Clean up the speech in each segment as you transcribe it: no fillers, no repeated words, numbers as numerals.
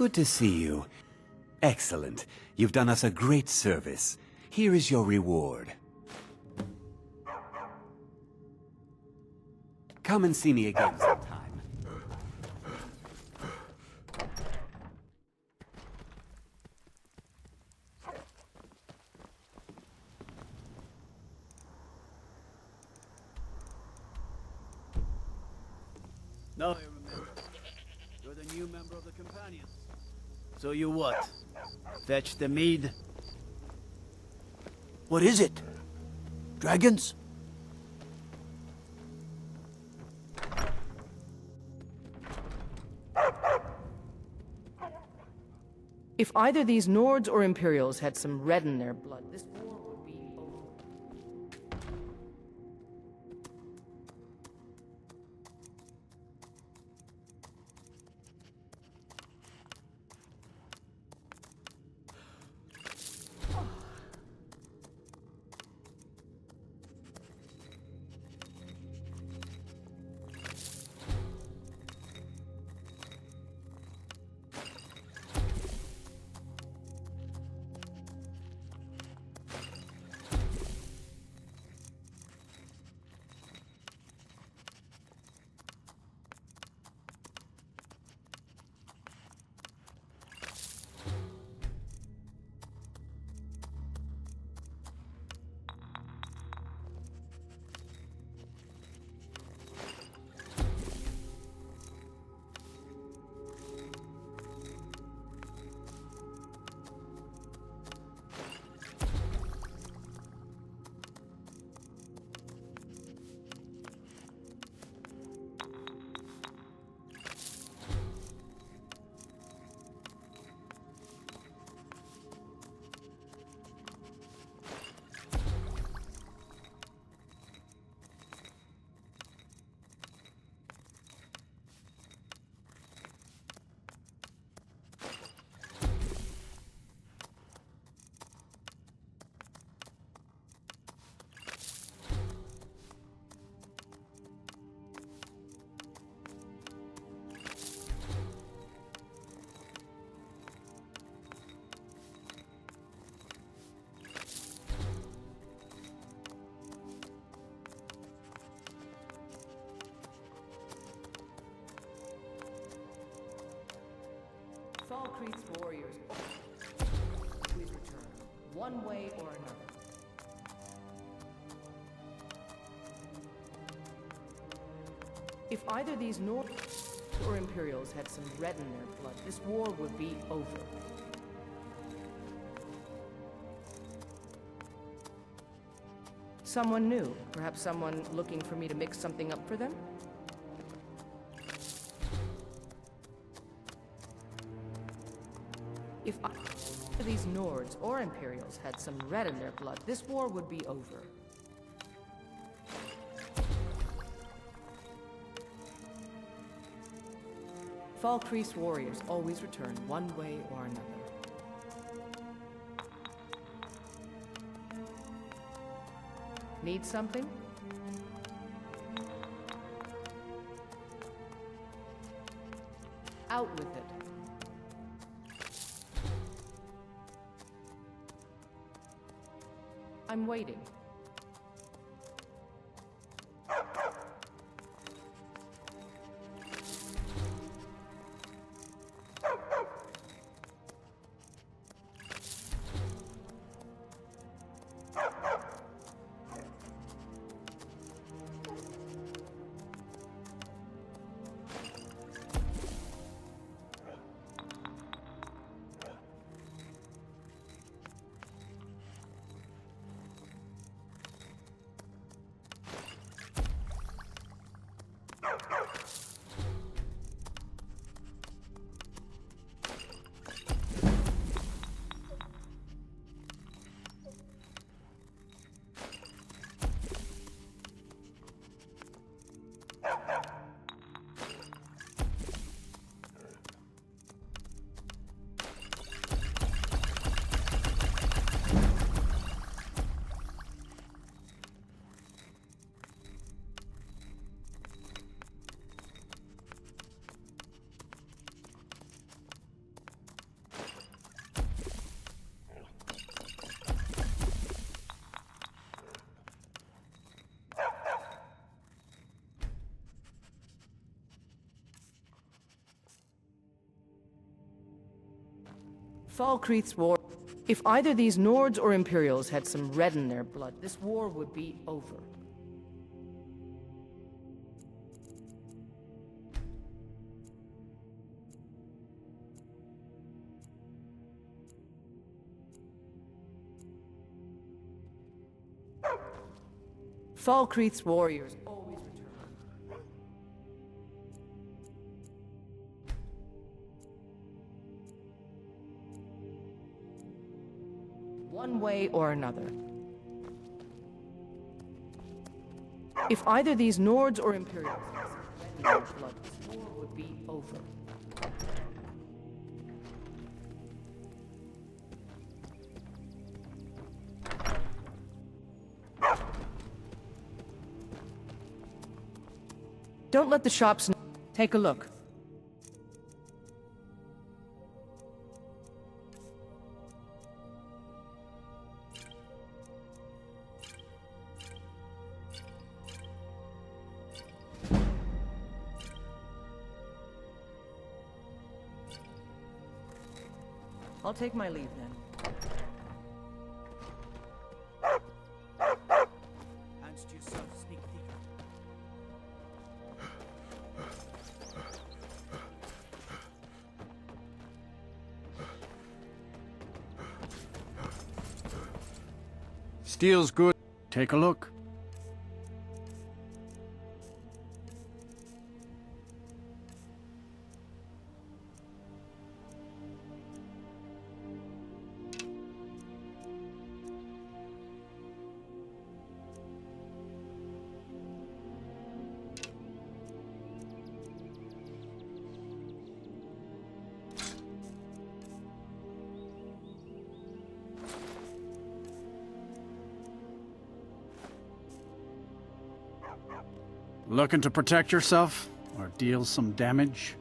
Good to see you. Excellent. You've done us a great service. Here is your reward. Come and see me again sometime. Now I remember. You're the new member of the Companions. So you what? Fetch the mead? What is it? Dragons? If either these Nords or Imperials had some red in their blood, this war would be over. Falkreath's warriors always return, one way or another. If either these Nords or Imperials had some red in their blood, this war would be over. Someone new, perhaps someone looking for me to mix something up for them? If either these Nords or Imperials had some red in their blood, this war would be over. Falkreath's warriors always return one way or another. Need something? Out with it. I'm waiting. Falkreath's war. If either these Nords or Imperials had some red in their blood, this war would be over. Falkreath's warriors always return. One way or another. If either these Nords or Imperials had some red in their blood, this war would be over. Don't let the shops take a look. I'll take my leave then. Hands to yourself, sneak thief. Steel's good. Take a look. Looking to protect yourself or deal some damage?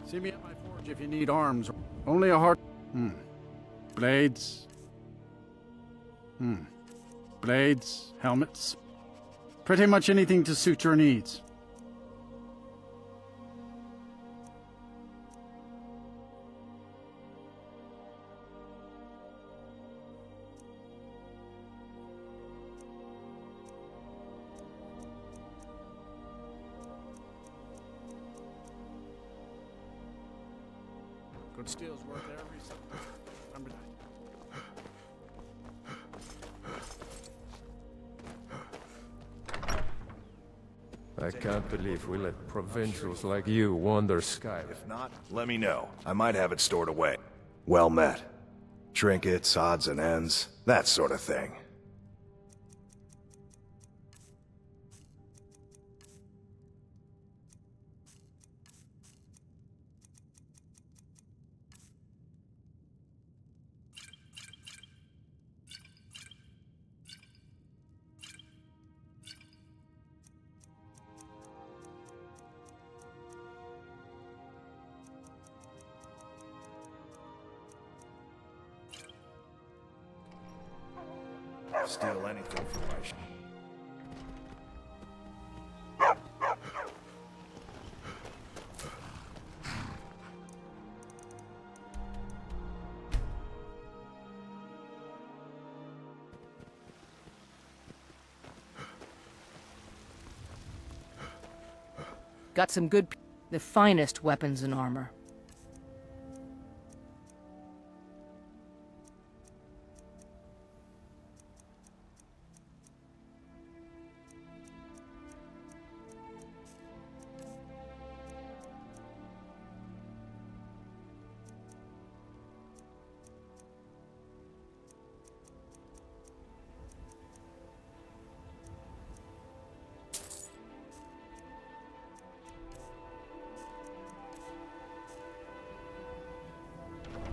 See me at my forge if you need arms. Only a hard... Blades. Blades, helmets. Pretty much anything to suit your needs. Good steel's worth every cent. Remember that. I can't believe we let provincials like you wander Skyrim. If not, let me know. I might have it stored away. Well met. Trinkets, odds and ends, that sort of thing. Steal anything from my shop. Got some good, the finest weapons and armor.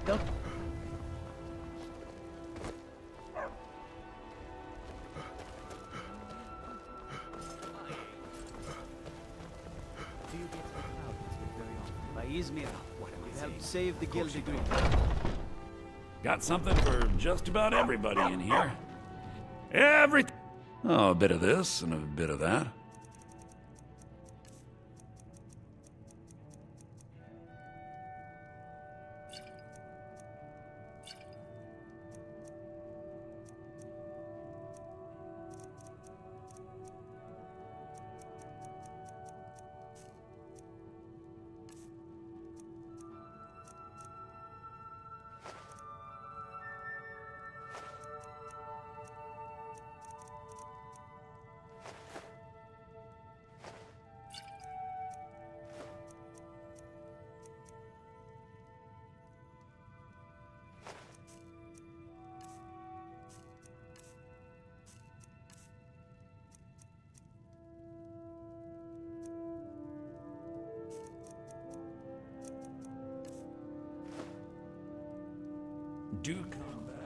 Don't. do you get to the Cloudlands with very often? By Izmir. What am I You helped saying? save the guild degree. Got something for just about everybody in here. Everything. Oh, a bit of this and a bit of that. Do come back.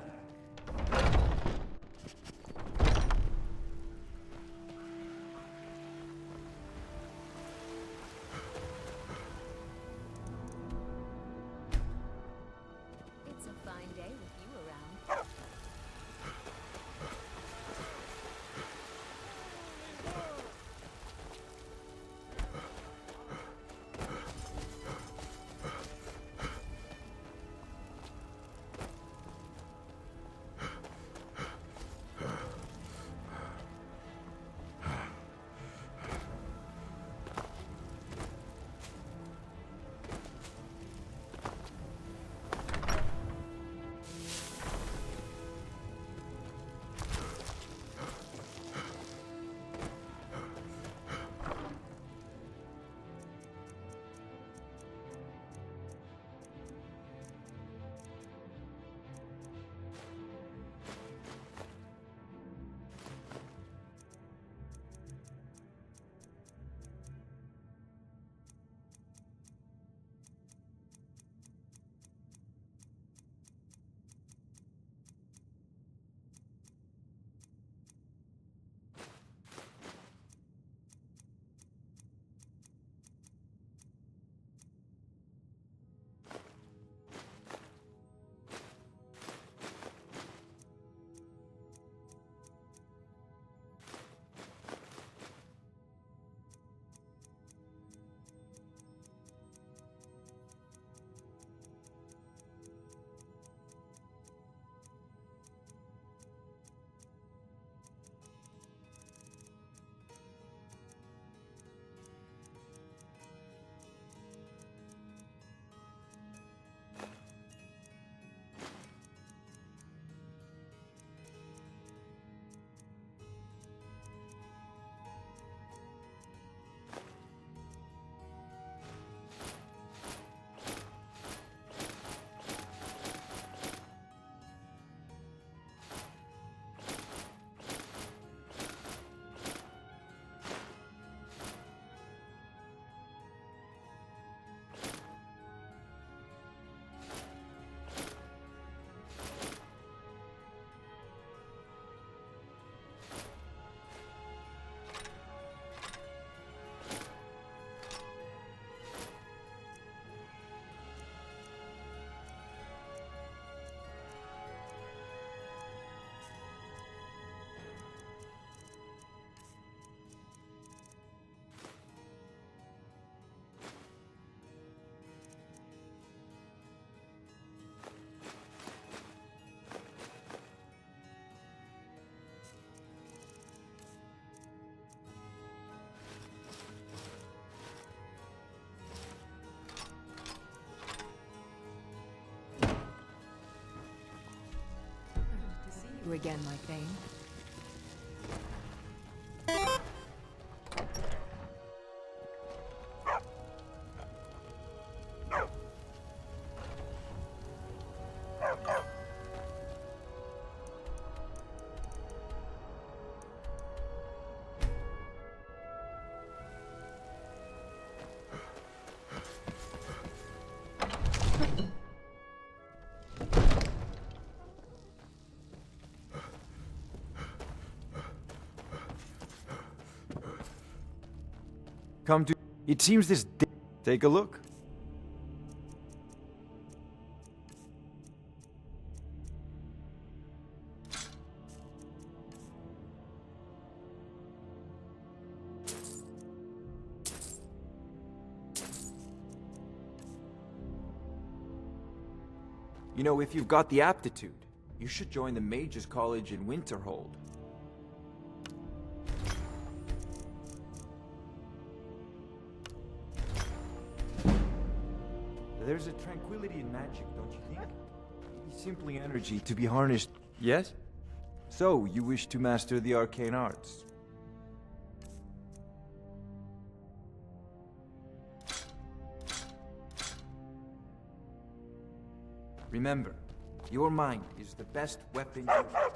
It's a fine day with you around. You again, my Thane. Come to It seems this... Take a look. You know, if you've got the aptitude, you should join the Mages College in Winterhold. There's a tranquility in magic, don't you think? It's simply energy to be harnessed. Yes? So, you wish to master the arcane arts? Remember, your mind is the best weapon you have.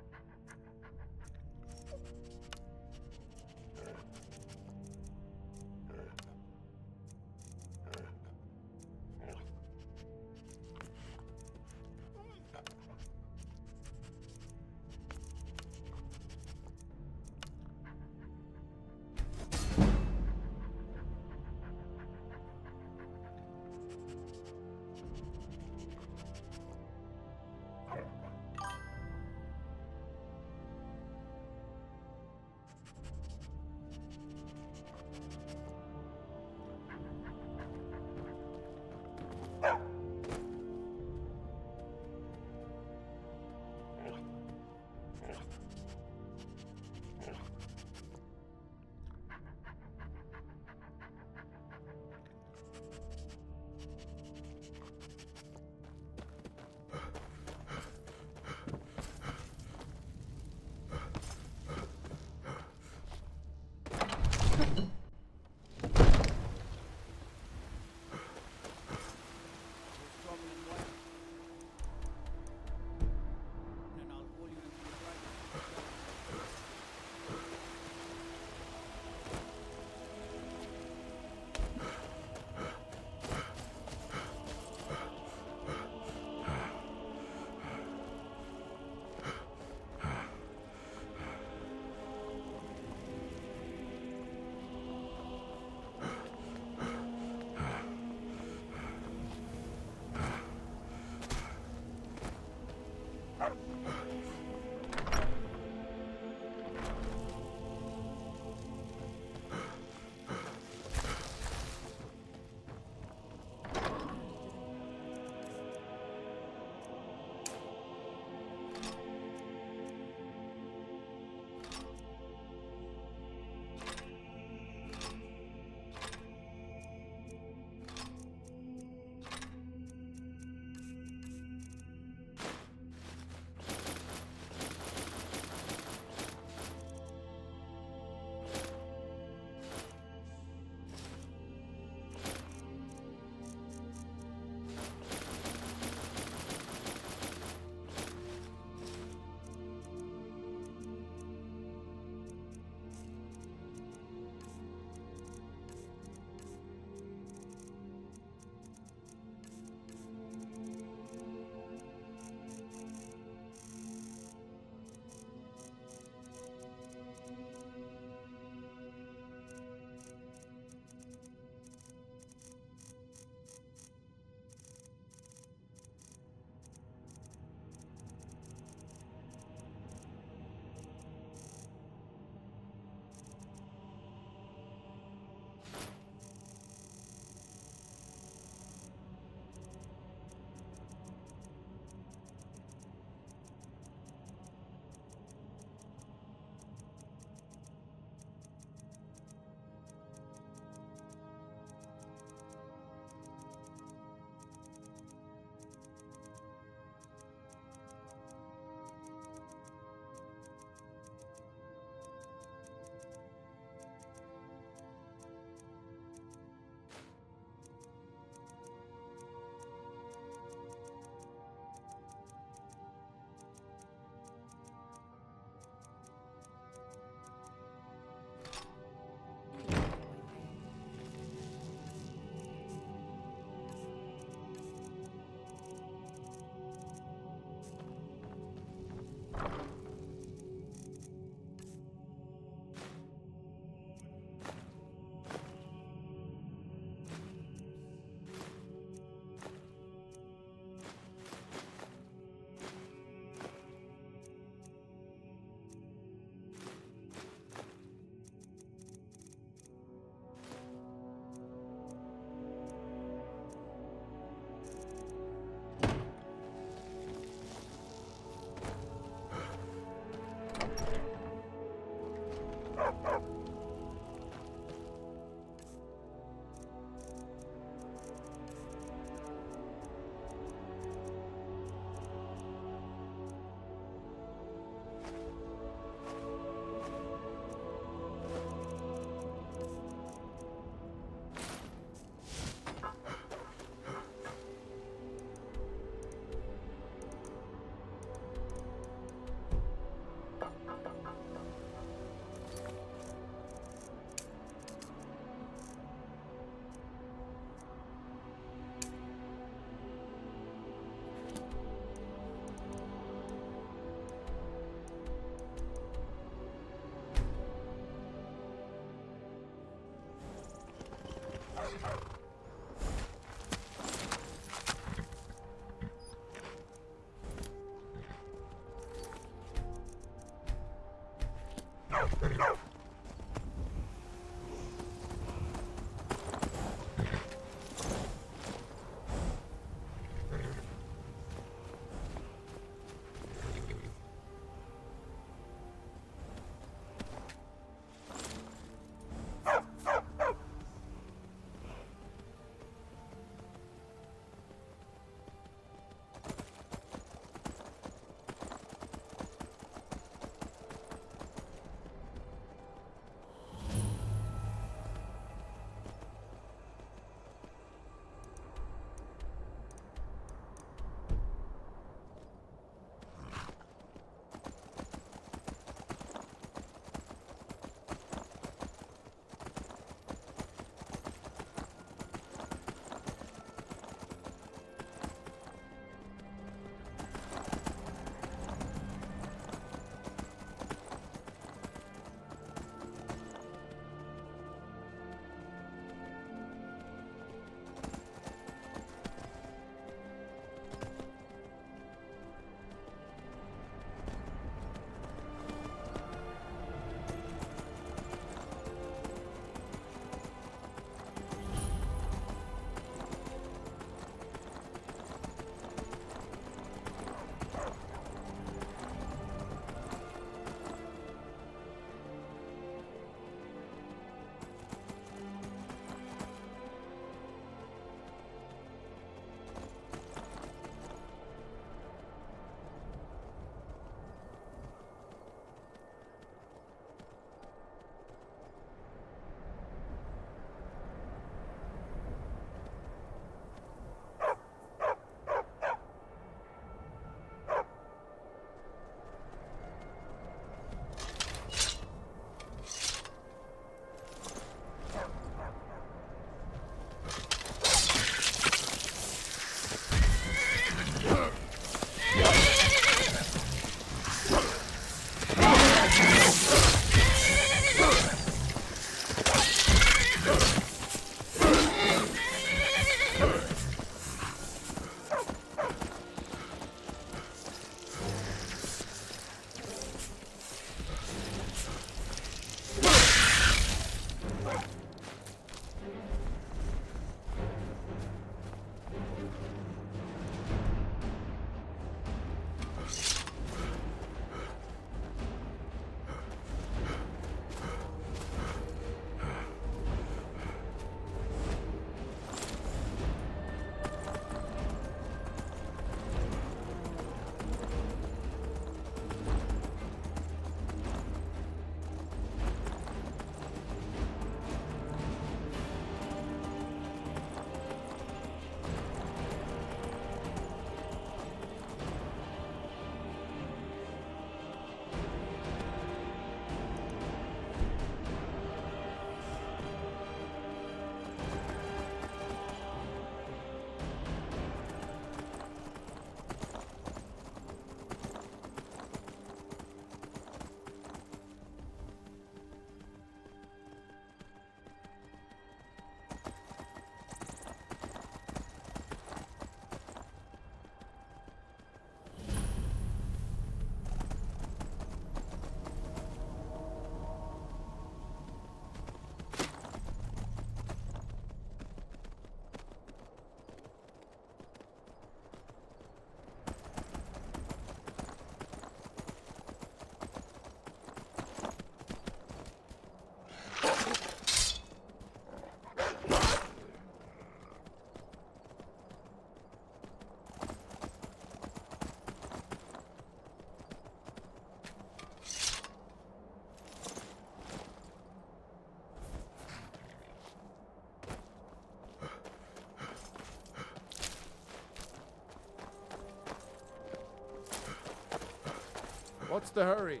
What's the hurry?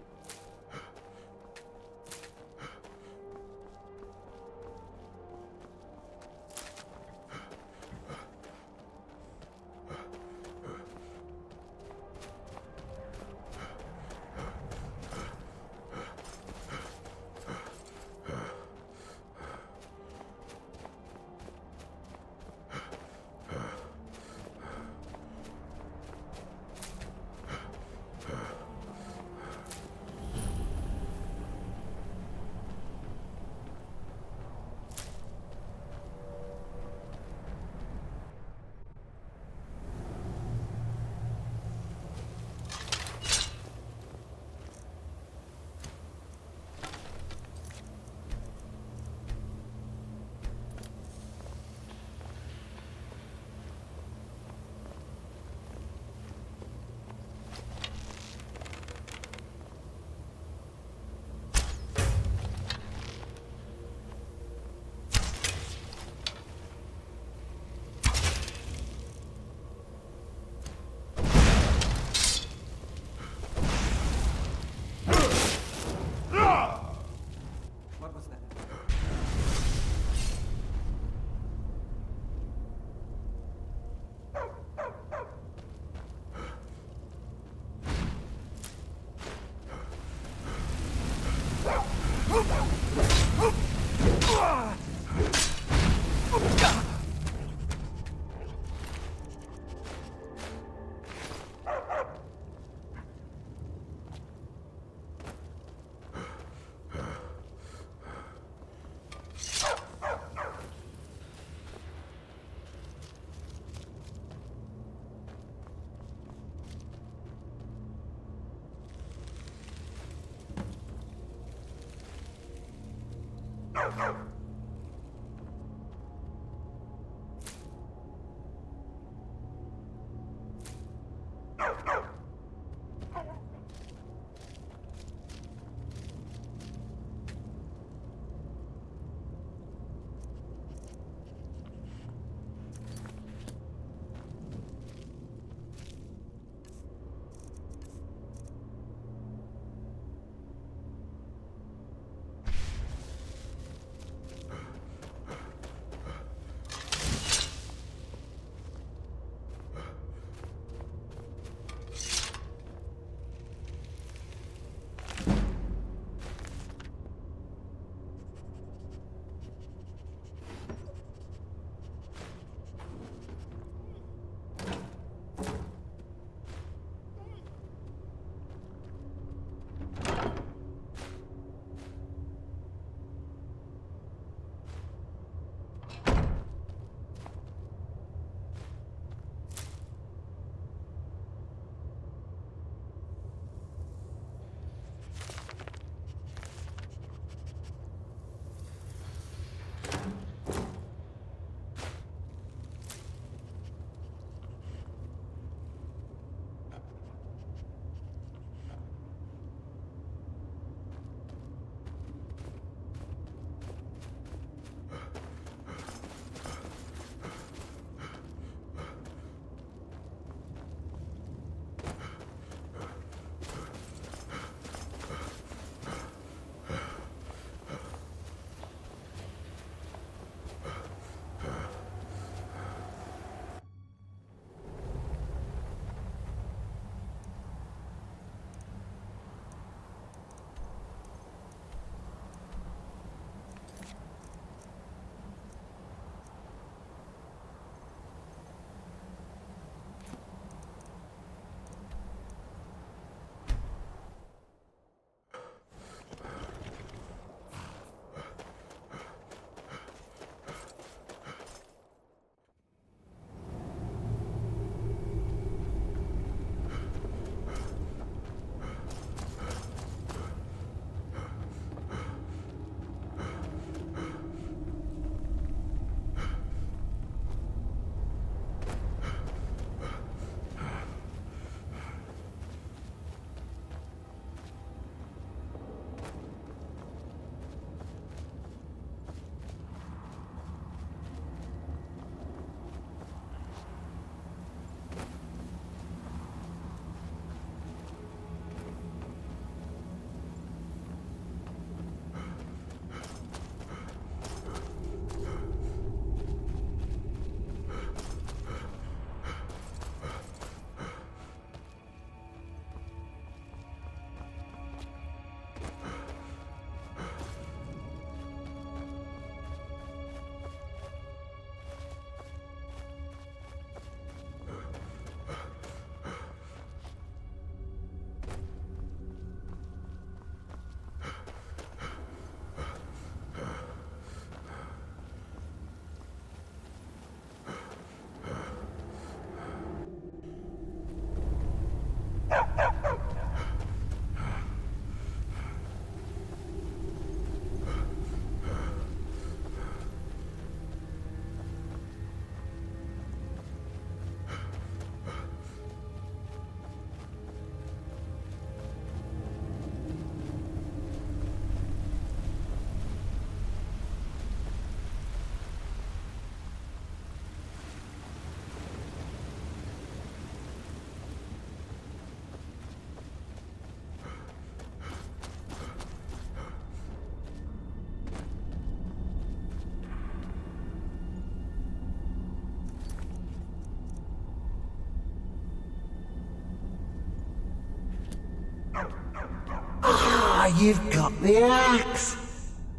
you've got the axe.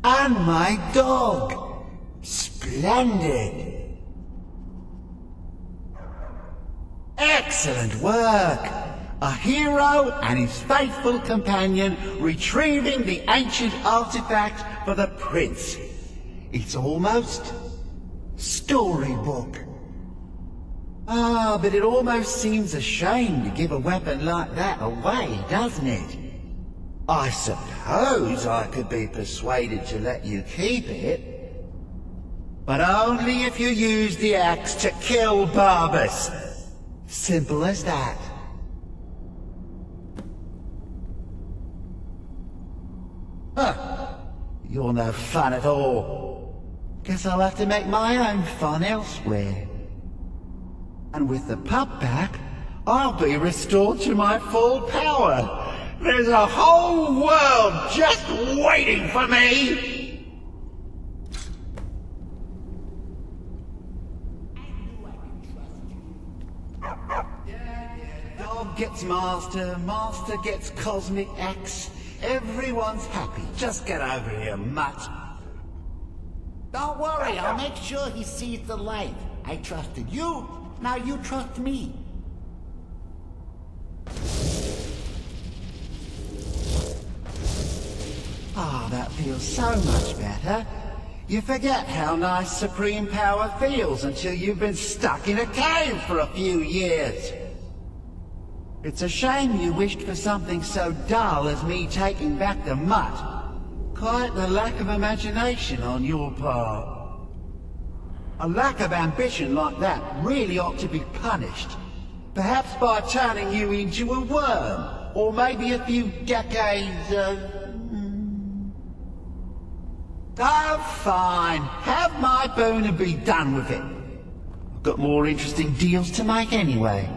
And my dog. Splendid. Excellent work. A hero and his faithful companion retrieving the ancient artifact for the prince. It's almost storybook. Ah, but it almost seems a shame to give a weapon like that away, doesn't it? I suppose I could be persuaded to let you keep it, but only if you use the axe to kill Barbas. Simple as that. Huh. You're no fun at all. Guess I'll have to make my own fun elsewhere. And with the pup back, I'll be restored to my full power. There's a whole world just waiting for me! Dog gets master, master gets cosmic axe. Everyone's happy. Just get over here, mutt. Don't worry, I'll make sure he sees the light. I trusted you, now you trust me. Ah, that feels so much better. You forget how nice supreme power feels until you've been stuck in a cave for a few years. It's a shame you wished for something so dull as me taking back the mutt. Quite the lack of imagination on your part. A lack of ambition like that really ought to be punished. Perhaps by turning you into a worm, or maybe a few decades of... Oh, fine. Have my boon and be done with it. I've got more interesting deals to make anyway.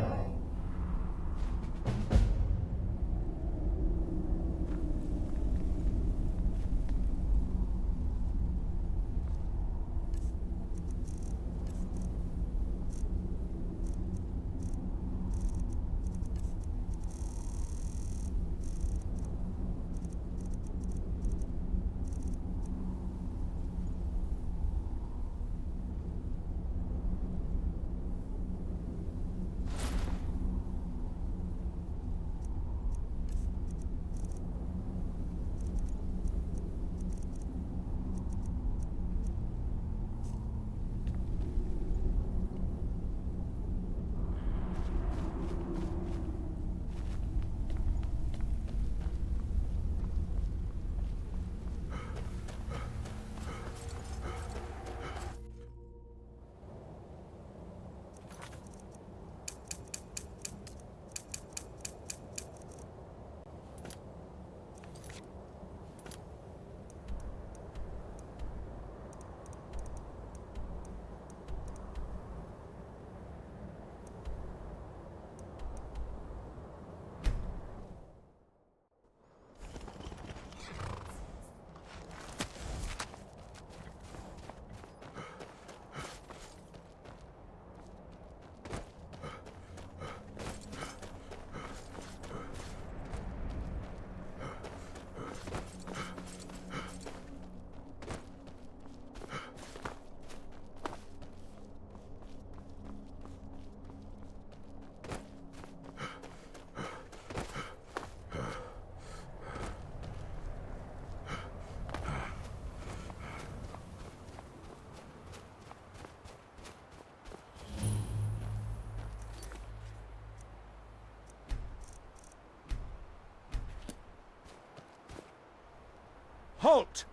Halt!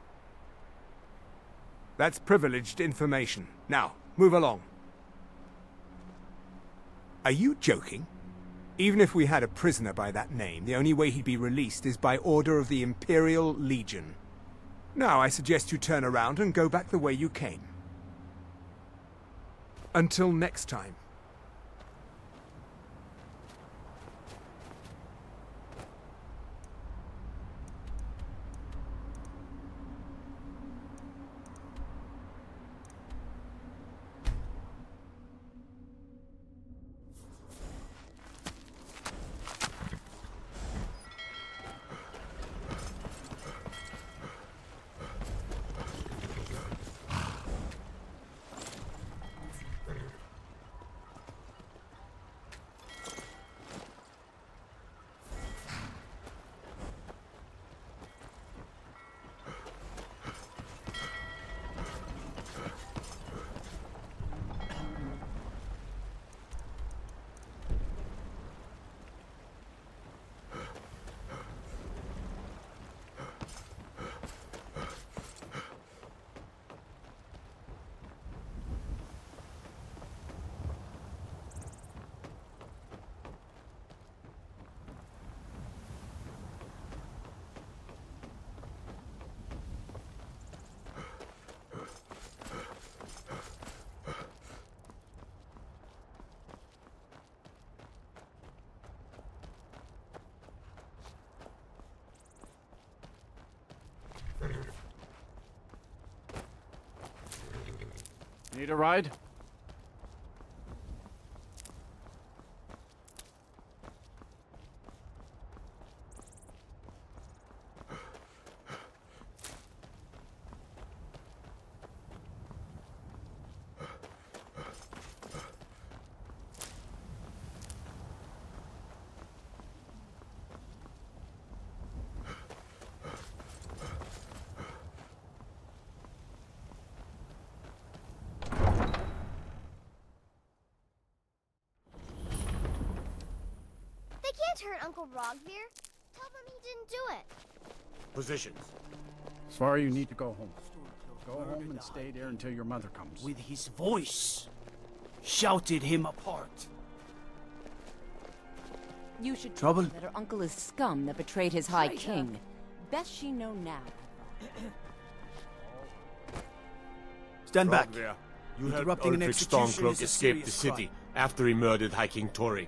That's privileged information. Now, move along. Are you joking? Even if we had a prisoner by that name, the only way he'd be released is by order of the Imperial Legion. Now I suggest you turn around and go back the way you came. Until next time. Need a ride? They can't hurt Uncle Rogvir. Tell them he didn't do it. Positions. Sorry, you need to go home. Go home and stay there until your mother comes. With his voice, shouted him apart. You should Trouble? tell her that her uncle is scum that betrayed his High King. Best she know now. Stand back. Rogvir, you helped Interrupting an Ulfric execution Stormcloak is a escape the serious city crime. after he murdered High King Torrig.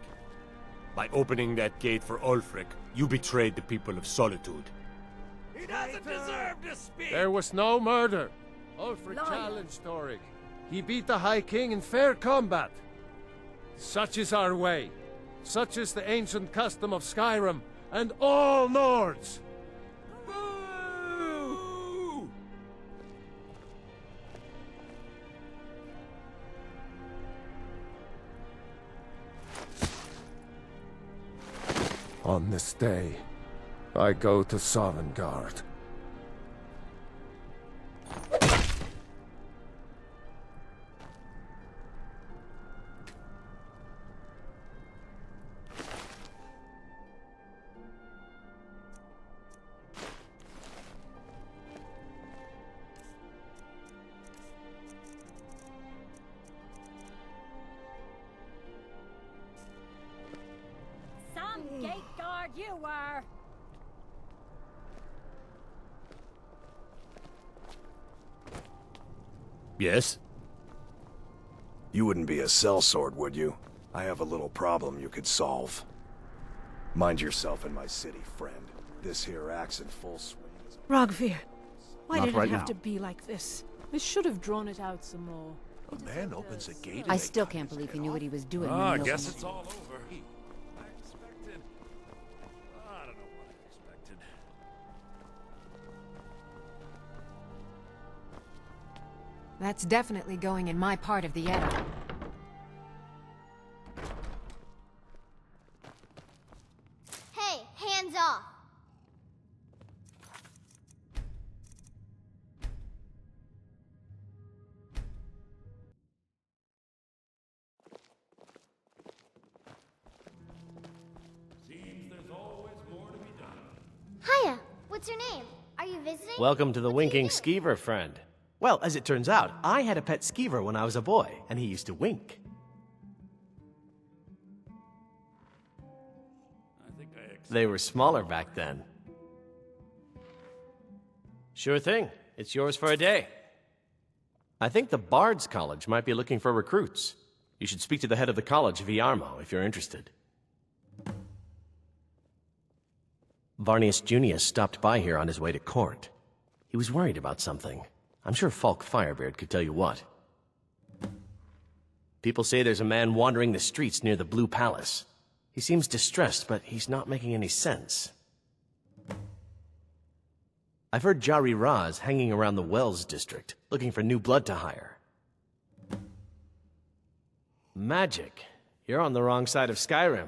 By opening that gate for Ulfric, you betrayed the people of Solitude. He doesn't deserve to speak! There was no murder. Ulfric Liar. challenged Torrig. He beat the High King in fair combat. Such is our way. Such is the ancient custom of Skyrim and all Nords. Boo! On this day, I go to Sovngarde. Some gate guard you were! Yes? You wouldn't be a sellsword, would you? I have a little problem you could solve. Mind yourself in my city, friend. This here axe in full swing. Rogvir, why Not did right it have now. to be like this? We should have drawn it out some more. A man opens a gate. I still can't believe he knew what he was doing. Oh, when I he guess opened it's all over. I expected... I don't know what I expected. That's definitely going in my part of the edit. Hey, hands off. Seems there's always more to be done. Hiya, what's your name? Are you visiting? Welcome to the What do you winking do? skeever, friend. Well, as it turns out, I had a pet skeever when I was a boy, and he used to wink. I think They were smaller back then. Sure thing. It's yours for a day. I think the Bard's College might be looking for recruits. You should speak to the head of the college, Viarmo, if you're interested. Varnius Junius stopped by here on his way to court. He was worried about something. I'm sure Falk Firebeard could tell you what. People say there's a man wandering the streets near the Blue Palace. He seems distressed, but he's not making any sense. I've heard Jari Raz hanging around the Wells district, looking for new blood to hire. Magic. You're on the wrong side of Skyrim.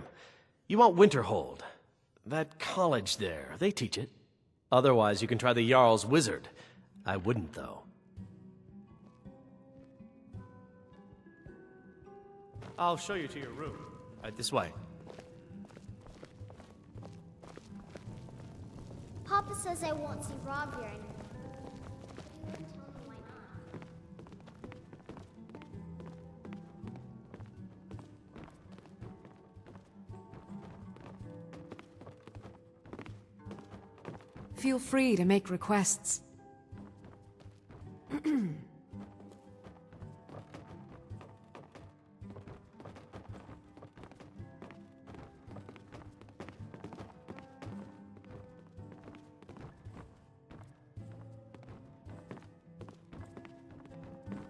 You want Winterhold. That college there, they teach it. Otherwise, you can try the Jarl's Wizard. I wouldn't, though. I'll show you to your room. Right this way. Papa says I won't see Rob here anymore. But you wouldn't tell me why not. Feel free to make requests.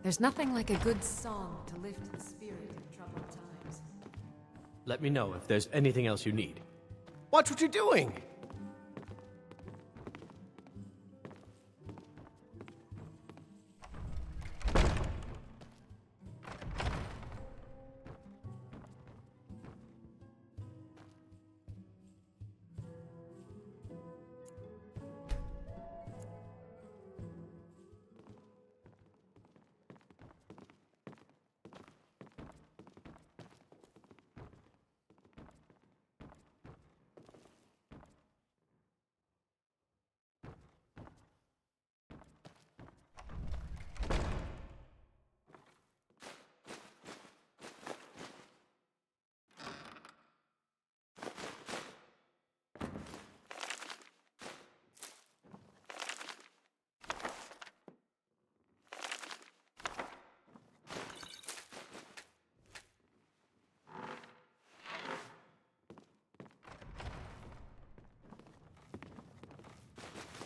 There's nothing like a good song to lift the spirit in troubled times. Let me know if there's anything else you need. Watch what you're doing!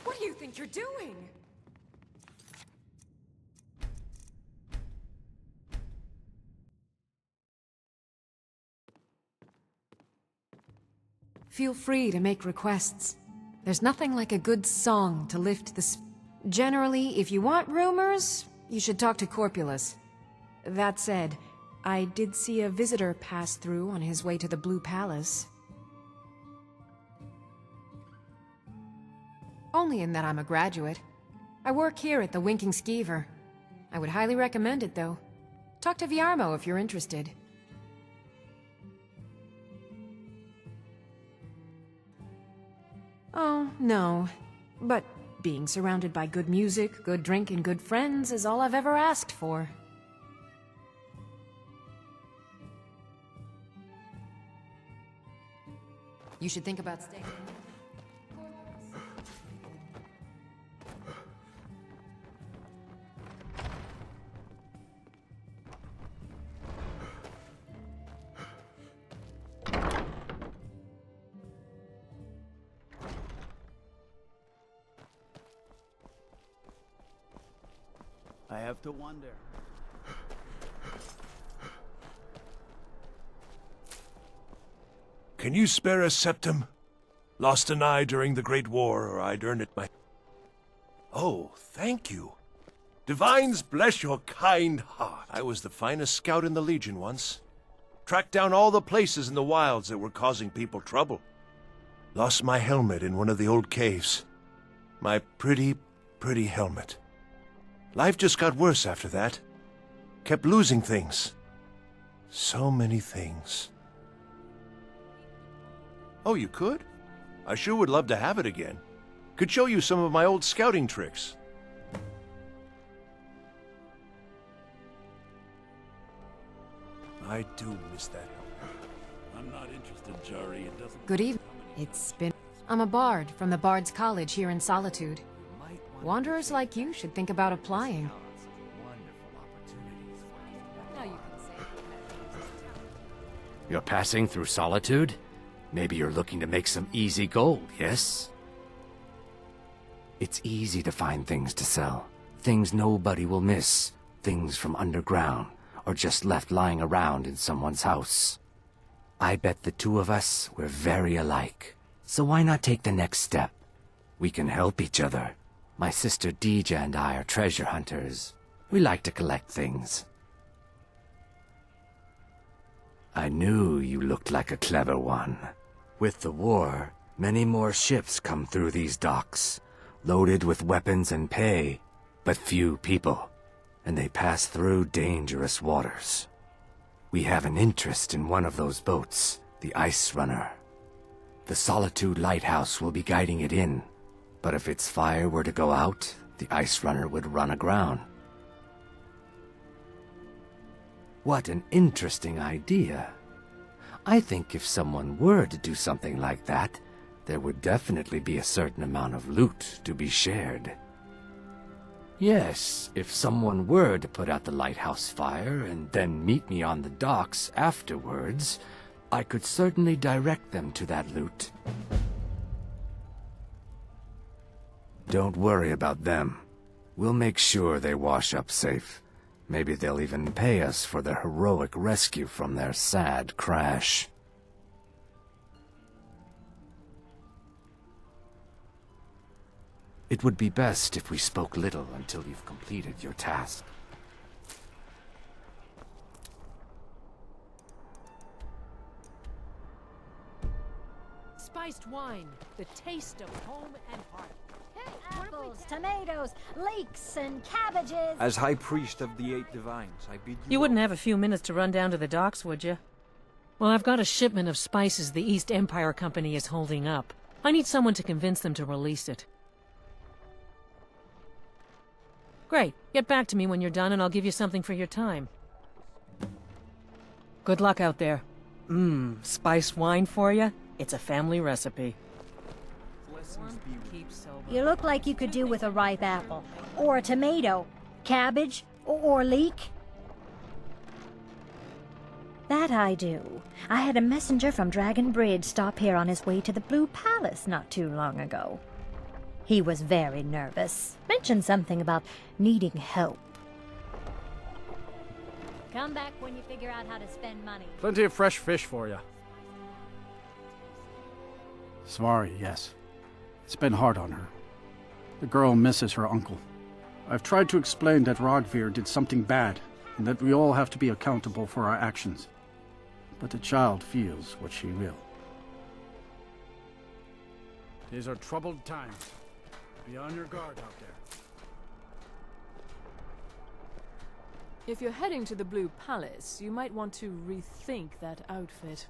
What do you think you're doing? Feel free to make requests. There's nothing like a good song to lift the Generally, if you want rumors, you should talk to Corpulus. That said, I did see a visitor pass through on his way to the Blue Palace. Only in that I'm a graduate. I work here at the Winking Skeever. I would highly recommend it, though. Talk to Viarmo if you're interested. Oh, no. But being surrounded by good music, good drink, and good friends is all I've ever asked for. You should think about staying. I have to wonder. Can you spare a septum? Lost an eye during the Great War, or I'd earn it my... Oh, thank you. Divines bless your kind heart. I was the finest scout in the Legion once. Tracked down all the places in the wilds that were causing people trouble. Lost my helmet in one of the old caves. My pretty, pretty helmet. Life just got worse after that. Kept losing things. So many things. Oh, you could? I sure would love to have it again. Could show you some of my old scouting tricks. I do miss that helmet. I'm not interested, Jari. It doesn't... Good evening. It's been... I'm a bard from the Bard's College here in Solitude. Wanderers like you should think about applying. You're passing through Solitude? Maybe you're looking to make some easy gold, yes? It's easy to find things to sell. Things nobody will miss. Things from underground, or just left lying around in someone's house. I bet the two of us, we're very alike. So why not take the next step? We can help each other. My sister Deeja and I are treasure hunters. We like to collect things. I knew you looked like a clever one. With the war, many more ships come through these docks, loaded with weapons and pay, but few people, and they pass through dangerous waters. We have an interest in one of those boats, the Ice Runner. The Solitude Lighthouse will be guiding it in, but if its fire were to go out, the Ice Runner would run aground. What an interesting idea. I think if someone were to do something like that, there would definitely be a certain amount of loot to be shared. Yes, if someone were to put out the lighthouse fire and then meet me on the docks afterwards, I could certainly direct them to that loot. Don't worry about them. We'll make sure they wash up safe. Maybe they'll even pay us for their heroic rescue from their sad crash. It would be best if we spoke little until you've completed your task. Spiced wine, the taste of home and heart. Apples, tomatoes, leeks, and cabbages. As High Priest of the Eight Divines, I bid you... You wouldn't have a few minutes to run down to the docks, would you? Well, I've got a shipment of spices the East Empire Company is holding up. I need someone to convince them to release it. Great. Get back to me when you're done and I'll give you something for your time. Good luck out there. Spiced wine for you? It's a family recipe. You look like you could do with a ripe apple, or a tomato, cabbage, or leek. That I do. I had a messenger from Dragon Bridge stop here on his way to the Blue Palace not too long ago. He was very nervous. Mentioned something about needing help. Come back when you figure out how to spend money. Plenty of fresh fish for you. Sorry, yes. It's been hard on her. The girl misses her uncle. I've tried to explain that Rogvir did something bad, and that we all have to be accountable for our actions. But the child feels what she will. These are troubled times. Be on your guard out there. If you're heading to the Blue Palace, you might want to rethink that outfit.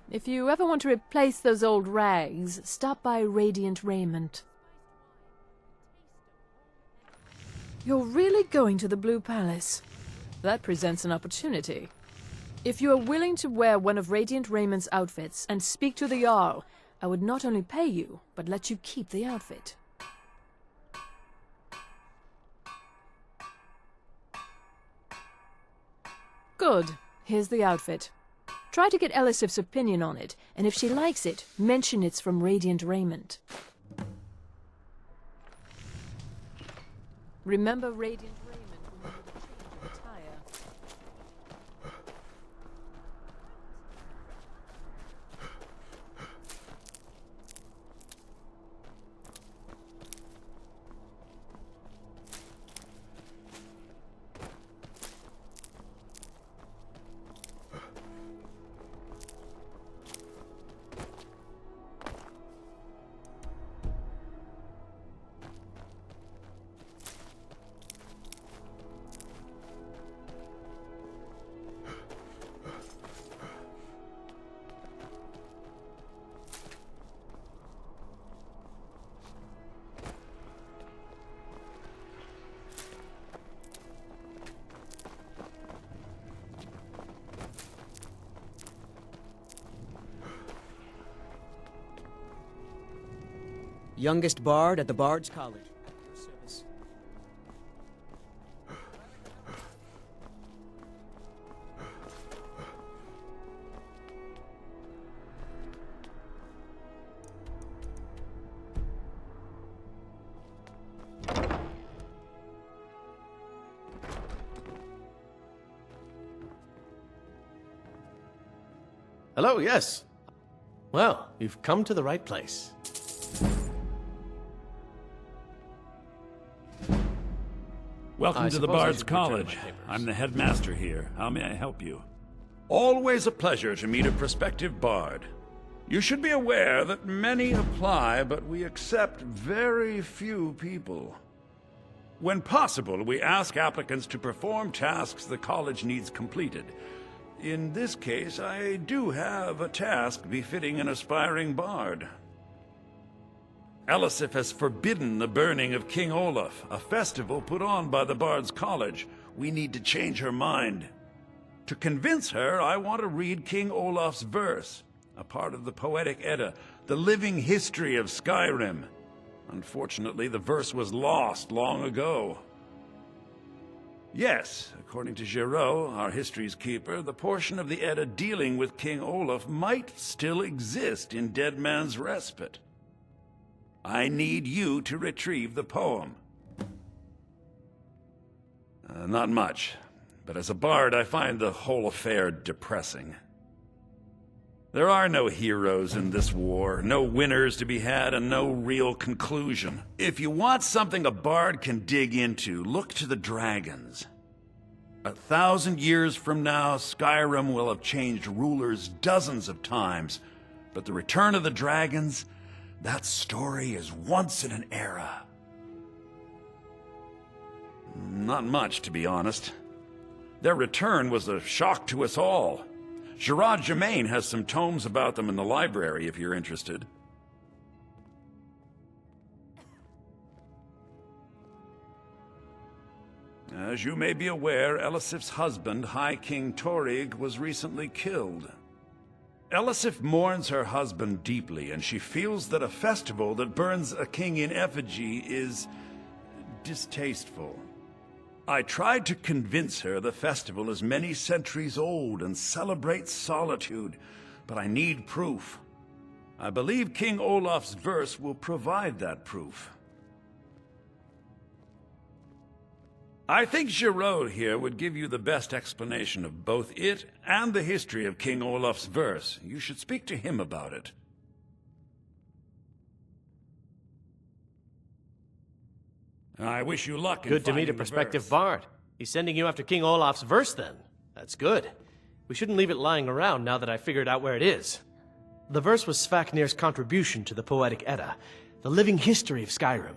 If you ever want to replace those old rags, stop by Radiant Raiment. You're really going to the Blue Palace? That presents an opportunity. If you are willing to wear one of Radiant Raiment's outfits and speak to the Jarl, I would not only pay you, but let you keep the outfit. Good. Here's the outfit. Try to get Elisif's opinion on it, and if she likes it, mention it's from Radiant Raiment. Remember Radiant Raiment when you change your attire. Youngest bard at the Bard's College. At your service. Hello, yes. Well, you've come to the right place. Welcome to the Bard's College. I'm the headmaster here. How may I help you? Always a pleasure to meet a prospective bard. You should be aware that many apply, but we accept very few people. When possible, we ask applicants to perform tasks the college needs completed. In this case, I do have a task befitting an aspiring bard. Elisif has forbidden the burning of King Olaf, a festival put on by the Bard's College. We need to change her mind. To convince her, I want to read King Olaf's verse, a part of the Poetic Edda, the living history of Skyrim. Unfortunately, the verse was lost long ago. Yes, according to Giraud, our history's keeper, the portion of the Edda dealing with King Olaf might still exist in Dead Man's Respite. I need you to retrieve the poem. Not much. But as a bard, I find the whole affair depressing. There are no heroes in this war, no winners to be had, and no real conclusion. If you want something a bard can dig into, look to the dragons. 1,000 years from now, Skyrim will have changed rulers dozens of times, but the return of the dragons, that story is once in an era. Not much, to be honest. Their return was a shock to us all. Gerard Germain has some tomes about them in the library, if you're interested. As you may be aware, Elisif's husband, High King Torrig, was recently killed. Elisif mourns her husband deeply, and she feels that a festival that burns a king in effigy is distasteful. I tried to convince her the festival is many centuries old and celebrates solitude, but I need proof. I believe King Olaf's verse will provide that proof. I think Giraud here would give you the best explanation of both it and the history of King Olaf's verse. You should speak to him about it. I wish you luck in Good to meet a finding the prospective verse. bard. He's sending you after King Olaf's verse, then. That's good. We shouldn't leave it lying around now that I figured out where it is. The verse was Svafnir's contribution to the Poetic Edda, the living history of Skyrim.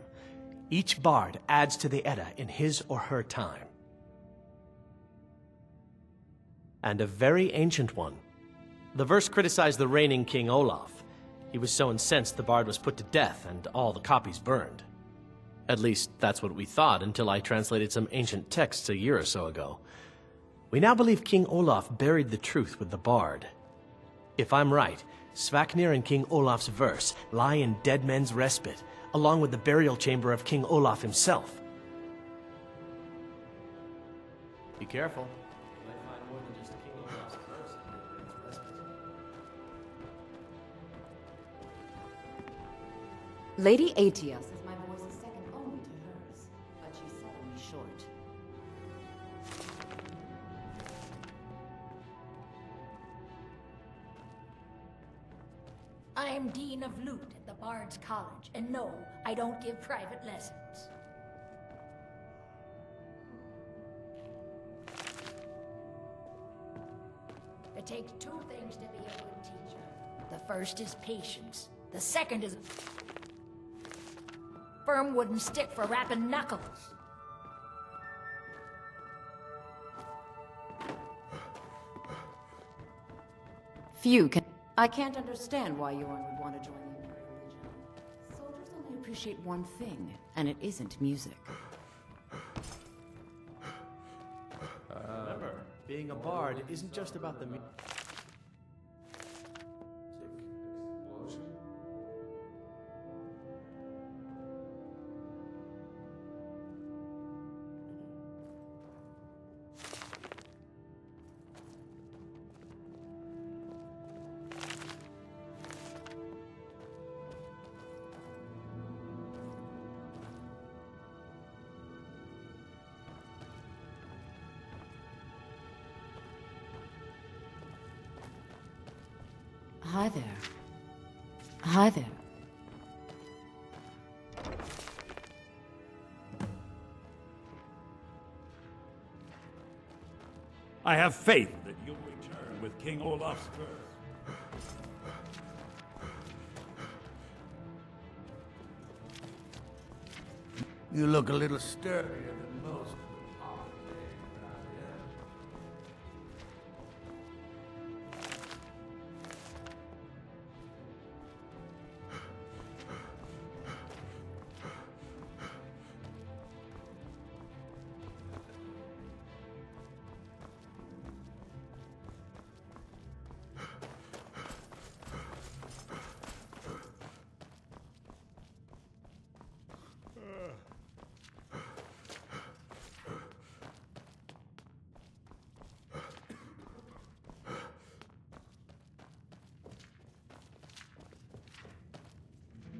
Each bard adds to the Edda in his or her time. And a very ancient one. The verse criticized the reigning King Olaf. He was so incensed the bard was put to death and all the copies burned. At least, that's what we thought until I translated some ancient texts a year or so ago. We now believe King Olaf buried the truth with the bard. If I'm right, Svafnir and King Olaf's verse lie in Dead Men's Respite, along with the burial chamber of King Olaf himself. Be careful. You might find more than just King Olaf's verse in Dead Men's Respite. Lady Atia says my voice is second only to hers, but she's suddenly short. I'm Dean of Lute at the Bard's College, and no, I don't give private lessons. It takes two things to be a good teacher. The first is patience. The second is firm wooden stick for rapping knuckles. Few can... I can't understand why Yorn would want to join the Imperial Legion. Soldiers only appreciate one thing, and it isn't music. Remember, being a bard isn't just about the music. Hi there. Hi there. I have faith that you'll return with King Olaf's verse. You look a little sturdier than most.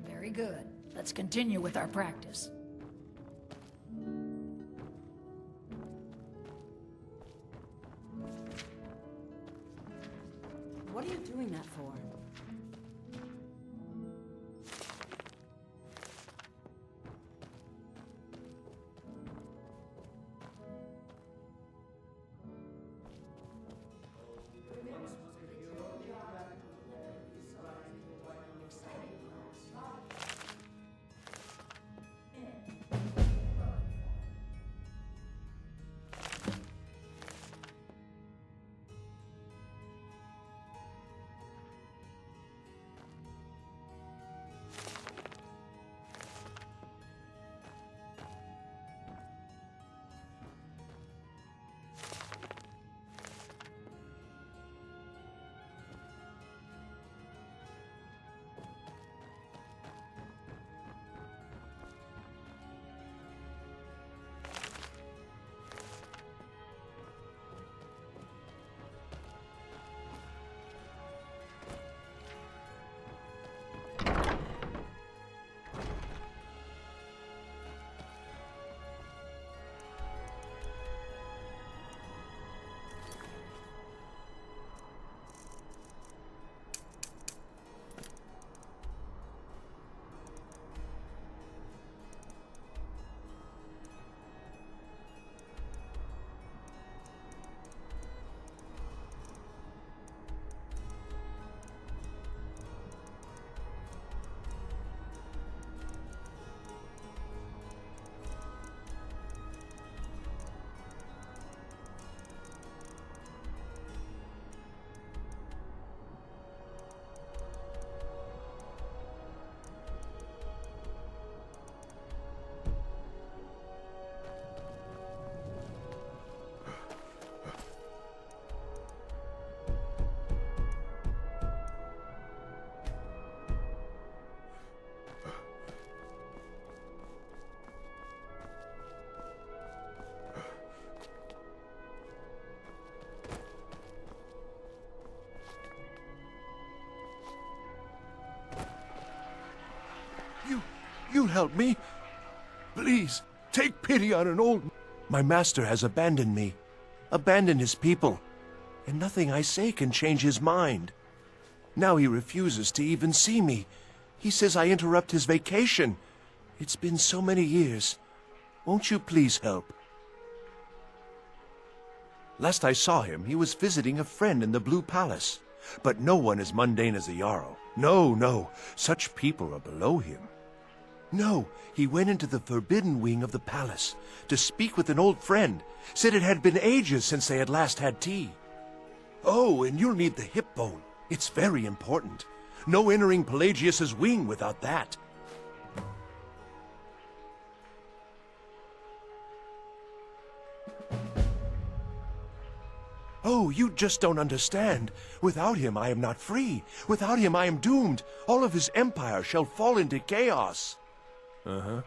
Very good. Let's continue with our practice. You'll help me. Please, take pity on an old... My master has abandoned me, abandoned his people, and nothing I say can change his mind. Now he refuses to even see me. He says I interrupt his vacation. It's been so many years. Won't you please help? Last I saw him, he was visiting a friend in the Blue Palace. But no one as mundane as a Jarl. No, no, such people are below him. No, he went into the forbidden wing of the palace to speak with an old friend. Said it had been ages since they had last had tea. Oh, and you'll need the hip bone. It's very important. No entering Pelagius's wing without that. Oh, you just don't understand. Without him, I am not free. Without him, I am doomed. All of his empire shall fall into chaos. Uh-huh.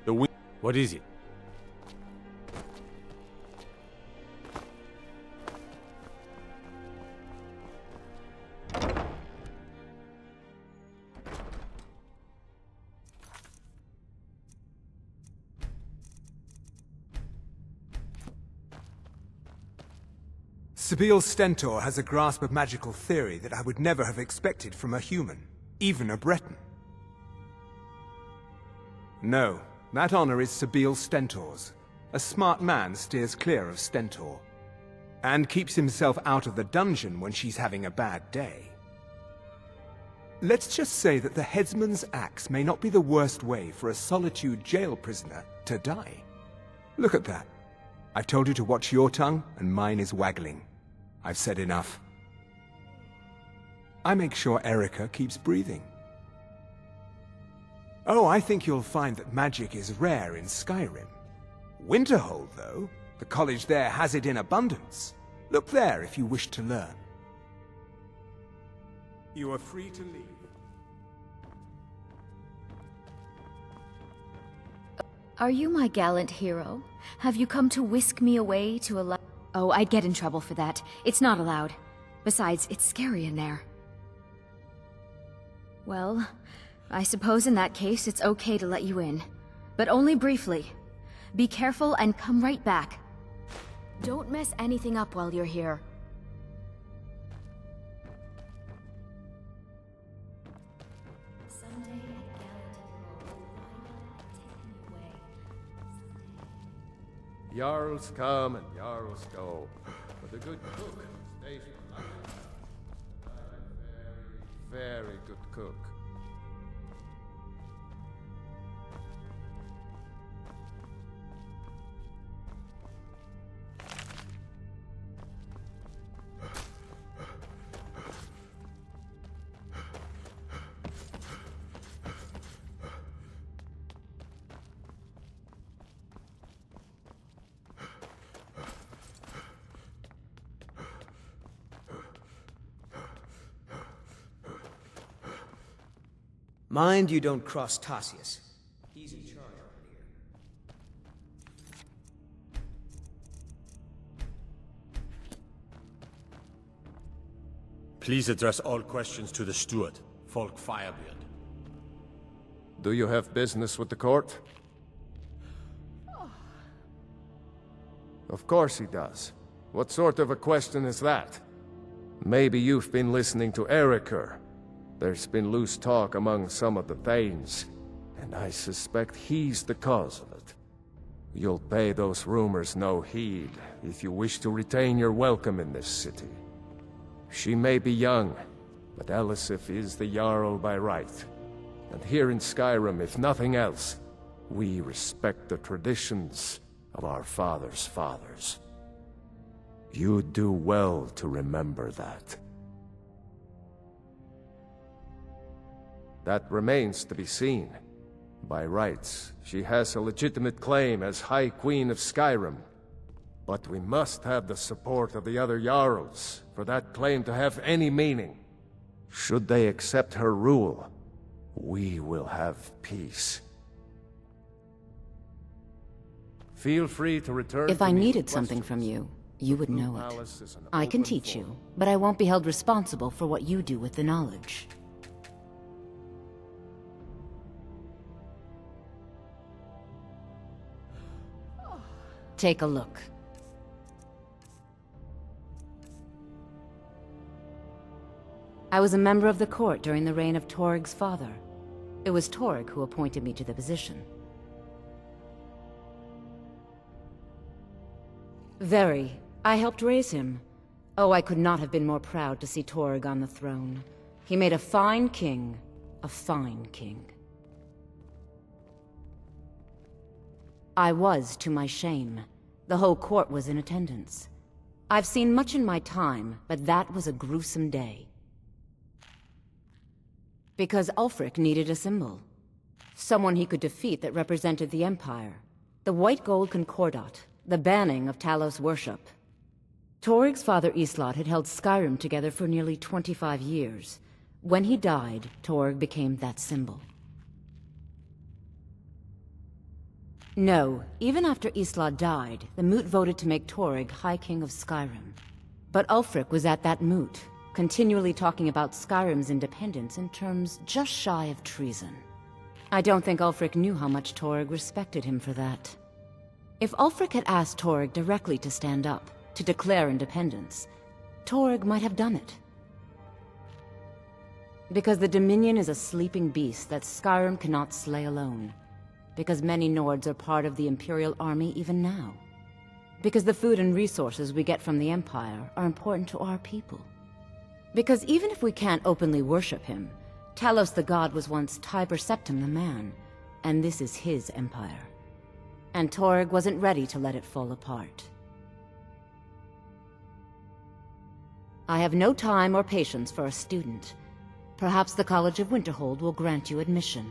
The wing. What is it? Sabil Stentor has a grasp of magical theory that I would never have expected from a human, even a Breton. No, that honor is Sabil Stentor's. A smart man steers clear of Stentor, and keeps himself out of the dungeon when she's having a bad day. Let's just say that the headsman's axe may not be the worst way for a Solitude jail prisoner to die. Look at that. I've told you to watch your tongue, and mine is waggling. I've said enough. I make sure Erica keeps breathing. Oh, I think you'll find that magic is rare in Skyrim. Winterhold, though, the college there has it in abundance. Look there if you wish to learn. You are free to leave. Are you my gallant hero? Have you come to whisk me away to a Oh, I'd get in trouble for that. It's not allowed. Besides, it's scary in there. Well, I suppose in that case it's okay to let you in. But only briefly. Be careful and come right back. Don't mess anything up while you're here. Jarls come and Jarls go, but a good cook stays for life. Very good cook. Mind you don't cross Tassius. He's in charge over here. Please address all questions to the steward, Folk Firebeard. Do you have business with the court? Of course he does. What sort of a question is that? Maybe you've been listening to Eriker. There's been loose talk among some of the Thanes, and I suspect he's the cause of it. You'll pay those rumors no heed if you wish to retain your welcome in this city. She may be young, but Elisif is the Jarl by right. And here in Skyrim, if nothing else, we respect the traditions of our fathers' fathers. You do well to remember that. That remains to be seen. By rights, she has a legitimate claim as High Queen of Skyrim. But we must have the support of the other Jarls for that claim to have any meaning. Should they accept her rule, we will have peace. Feel free to return If to I me needed with something questions. from you, you would know it. Palace is an I can open teach forum. you, but I won't be held responsible for what you do with the knowledge. Take a look. I was a member of the court during the reign of Torig's father. It was Torig who appointed me to the position. Very. I helped raise him. Oh, I could not have been more proud to see Torig on the throne. He made a fine king. A fine king. I was, to my shame. The whole court was in attendance. I've seen much in my time, but that was a gruesome day. Because Ulfric needed a symbol. Someone he could defeat that represented the Empire. The white gold concordat. The banning of Talos worship. Torig's father Islot had held Skyrim together for nearly 25 years. When he died, Torig became that symbol. No, even after Islot died, the Moot voted to make Torig High King of Skyrim. But Ulfric was at that Moot, continually talking about Skyrim's independence in terms just shy of treason. I don't think Ulfric knew how much Torig respected him for that. If Ulfric had asked Torig directly to stand up, to declare independence, Torig might have done it. Because the Dominion is a sleeping beast that Skyrim cannot slay alone. Because many Nords are part of the Imperial army even now. Because the food and resources we get from the Empire are important to our people. Because even if we can't openly worship him, Talos the god was once Tiber Septim the man, and this is his empire. And Torig wasn't ready to let it fall apart. I have no time or patience for a student. Perhaps the College of Winterhold will grant you admission.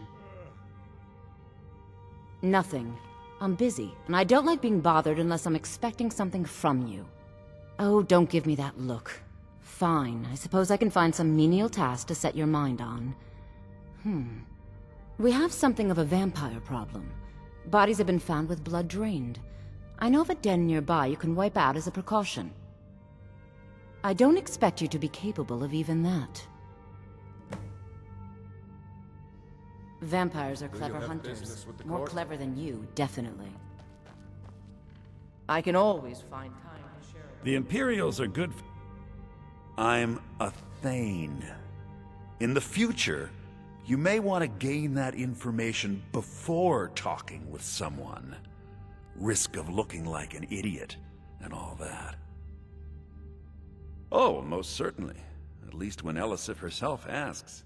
Nothing. I'm busy, and I don't like being bothered unless I'm expecting something from you. Oh, don't give me that look. Fine, I suppose I can find some menial task to set your mind on. We have something of a vampire problem. Bodies have been found with blood drained. I know of a den nearby you can wipe out as a precaution. I don't expect you to be capable of even that. Vampires are clever hunters. More clever than you, definitely. I can always find time to share it. The Imperials are good. I'm a Thane. In the future, you may want to gain that information before talking with someone. Risk of looking like an idiot and all that. Oh, most certainly. At least when Elisif herself asks.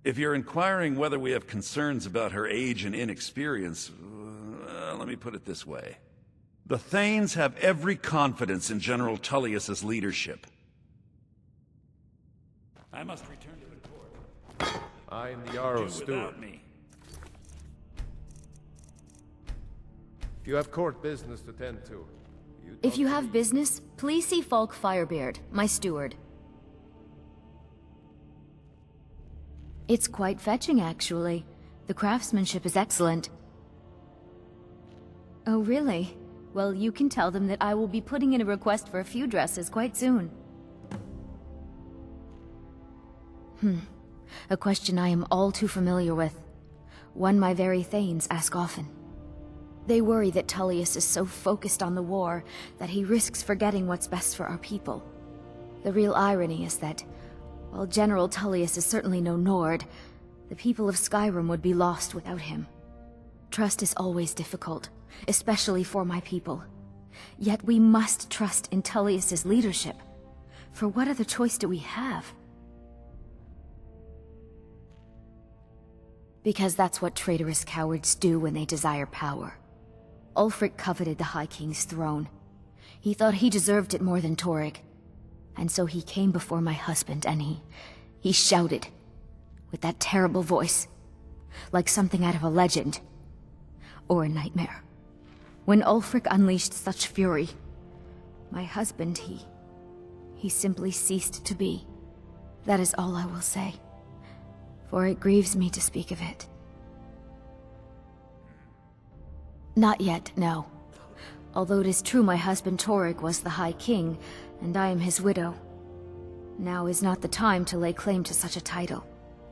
If you're inquiring whether we have concerns about her age and inexperience, let me put it this way. The Thanes have every confidence in General Tullius's leadership. I must return to the court. I am the Jarl's steward. Me. If you have court business to tend to, If you have business, please see Folk Firebeard, my steward. It's quite fetching, actually. The craftsmanship is excellent. Oh, really? Well, you can tell them that I will be putting in a request for a few dresses quite soon. A question I am all too familiar with. One my very thanes ask often. They worry that Tullius is so focused on the war that he risks forgetting what's best for our people. The real irony is that, while General Tullius is certainly no Nord, the people of Skyrim would be lost without him. Trust is always difficult, especially for my people. Yet we must trust in Tullius's leadership. For what other choice do we have? Because that's what traitorous cowards do when they desire power. Ulfric coveted the High King's throne. He thought he deserved it more than Torrig. And so he came before my husband and he shouted, with that terrible voice, like something out of a legend, or a nightmare. When Ulfric unleashed such fury, my husband, he simply ceased to be. That is all I will say, for it grieves me to speak of it. Not yet, no. Although it is true my husband Torrig was the High King, and I am his widow. Now is not the time to lay claim to such a title.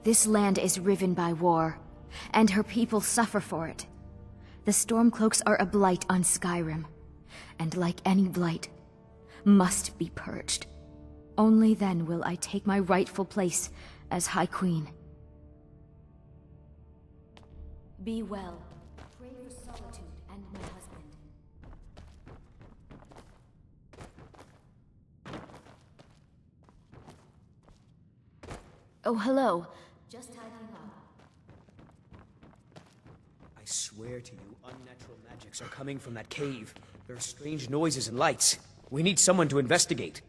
This land is riven by war, and her people suffer for it. The Stormcloaks are a blight on Skyrim, and like any blight, must be purged. Only then will I take my rightful place as High Queen. Be well. Pray for Solitude and my husband. Oh, hello. Just tidying up. I swear to you, unnatural magics are coming from that cave. There are strange noises and lights. We need someone to investigate.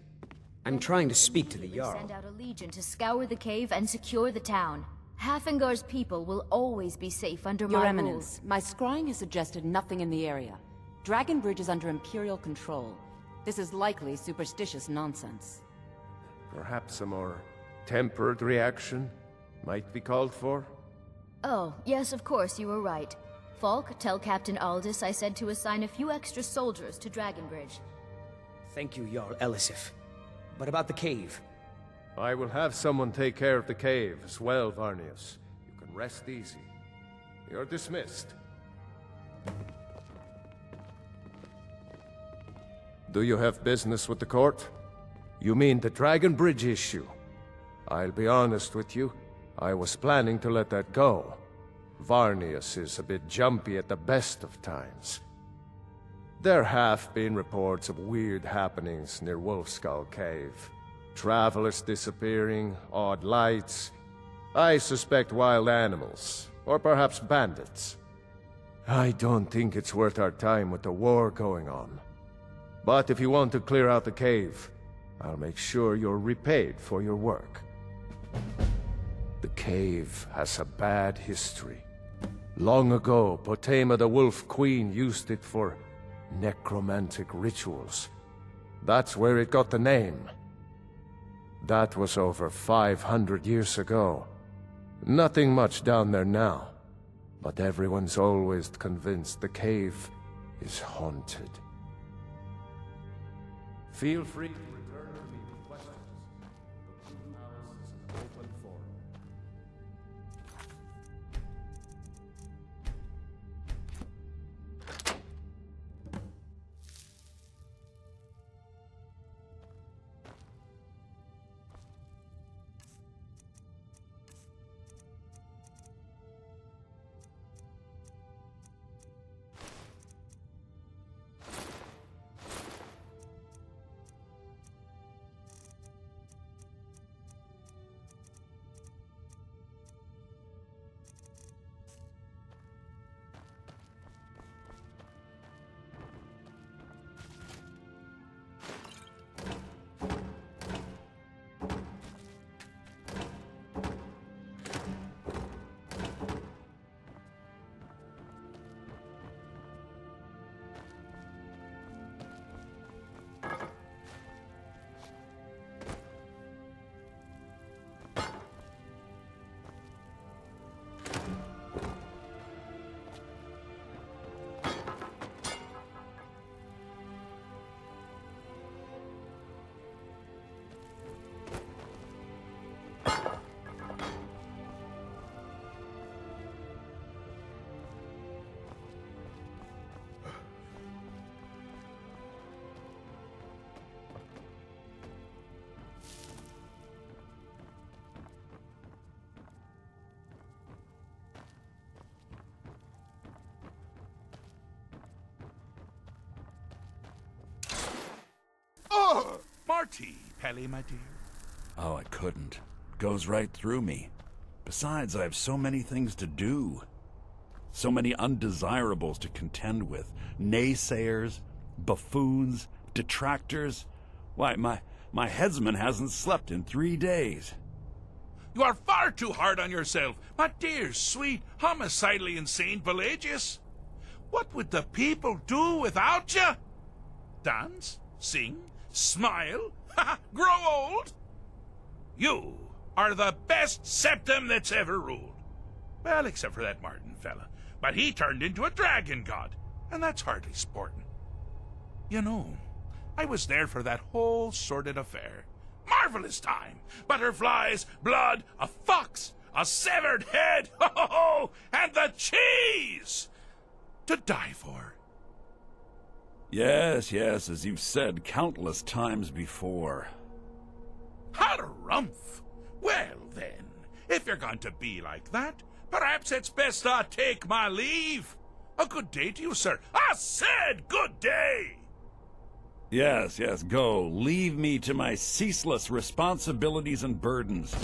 I'm trying to speak to the Jarl. Send out a legion to scour the cave and secure the town. Hafingar's people will always be safe under Your my Eminence, my scrying has suggested nothing in the area. Dragon Bridge is under Imperial control. This is likely superstitious nonsense. Perhaps a more tempered reaction might be called for? Oh, yes, of course, you were right. Falk, tell Captain Aldous I said to assign a few extra soldiers to Dragonbridge. Thank you, Jarl Elisif. But about the cave? I will have someone take care of the cave as well, Varnius. You can rest easy. You're dismissed. Do you have business with the court? You mean the Dragon Bridge issue? I'll be honest with you. I was planning to let that go. Varnius is a bit jumpy at the best of times. There have been reports of weird happenings near Wolfskull Cave. Travelers disappearing, odd lights. I suspect wild animals, or perhaps bandits. I don't think it's worth our time with the war going on. But if you want to clear out the cave, I'll make sure you're repaid for your work. The cave has a bad history. Long ago, Potema the Wolf Queen used it for necromantic rituals. That's where it got the name. That was over 500 years ago. Nothing much down there now, but everyone's always convinced the cave is haunted. Feel free to return to me with questions. The Blue Palace is an open forum. tea, Pelly, my dear? Oh, I couldn't. Goes right through me. Besides, I have so many things to do. So many undesirables to contend with. Naysayers, buffoons, detractors. Why, my headsman hasn't slept in 3 days. You are far too hard on yourself, my dear, sweet, homicidally insane Pelagius. What would the people do without you? Dance? Sing? Smile? Grow old? You are the best septum that's ever ruled. Well, except for that Martin fella. But he turned into a dragon god, and that's hardly sporting. You know, I was there for that whole sordid affair. Marvelous time. Butterflies, blood, a fox, a severed head, and the cheese to die for. Yes, as you've said countless times before. Harumph! Well then, if you're going to be like that, perhaps it's best I take my leave. A good day to you, sir. I said good day! Yes, go. Leave me to my ceaseless responsibilities and burdens.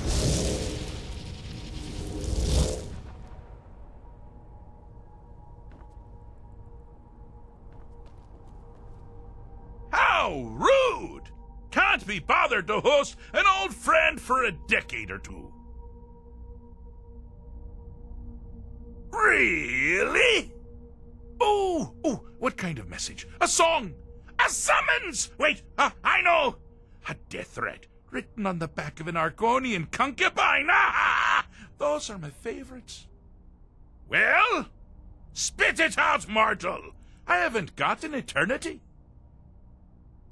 How rude! Can't be bothered to host an old friend for a decade or two. Really? Oh, what kind of message? A song? A summons! Wait, I know! A death threat written on the back of an Argonian concubine. Those are my favorites. Well, spit it out, mortal. I haven't got an eternity.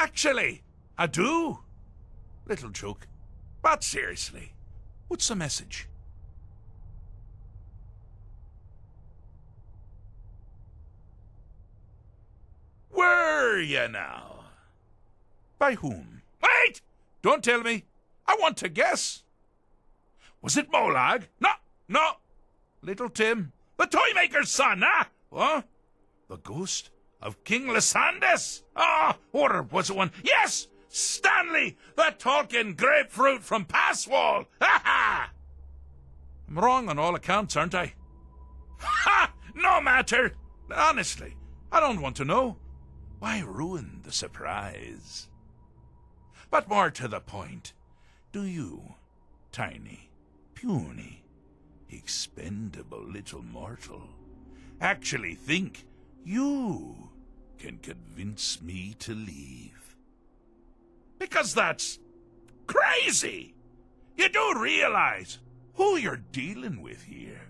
Actually, I do. Little joke. But seriously, what's the message? Were you now? By whom? Wait! Don't tell me. I want to guess. Was it Molag? No. Little Tim, the Toymaker's son, What? The ghost of King Lysandas? Or was it one? Yes! Stanley, the talking grapefruit from Passwall! I'm wrong on all accounts, aren't I? No matter! Honestly, I don't want to know. Why ruin the surprise? But more to the point, do you, tiny, puny, expendable little mortal, actually think you can convince me to leave? Because that's crazy! You do realize who you're dealing with here.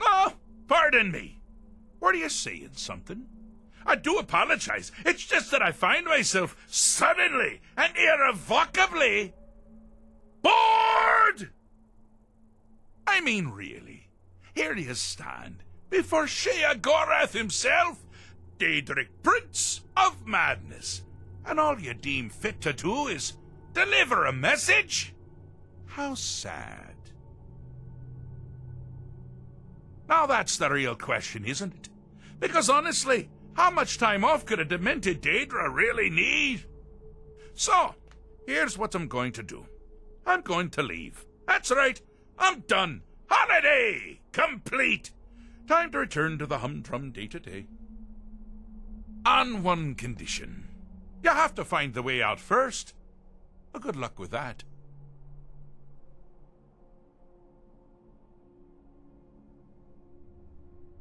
Oh, pardon me. Were you saying something? I do apologize. It's just that I find myself suddenly and irrevocably bored. I mean, really. Here you stand before Sheogorath himself, Daedric Prince of Madness, and all you deem fit to do is deliver a message? How sad. Now that's the real question, isn't it? Because honestly, how much time off could a demented Daedra really need? So, here's what I'm going to do. I'm going to leave. That's right, I'm done. Holiday complete. Time to return to the humdrum day-to-day. On one condition. You have to find the way out first. Well, good luck with that.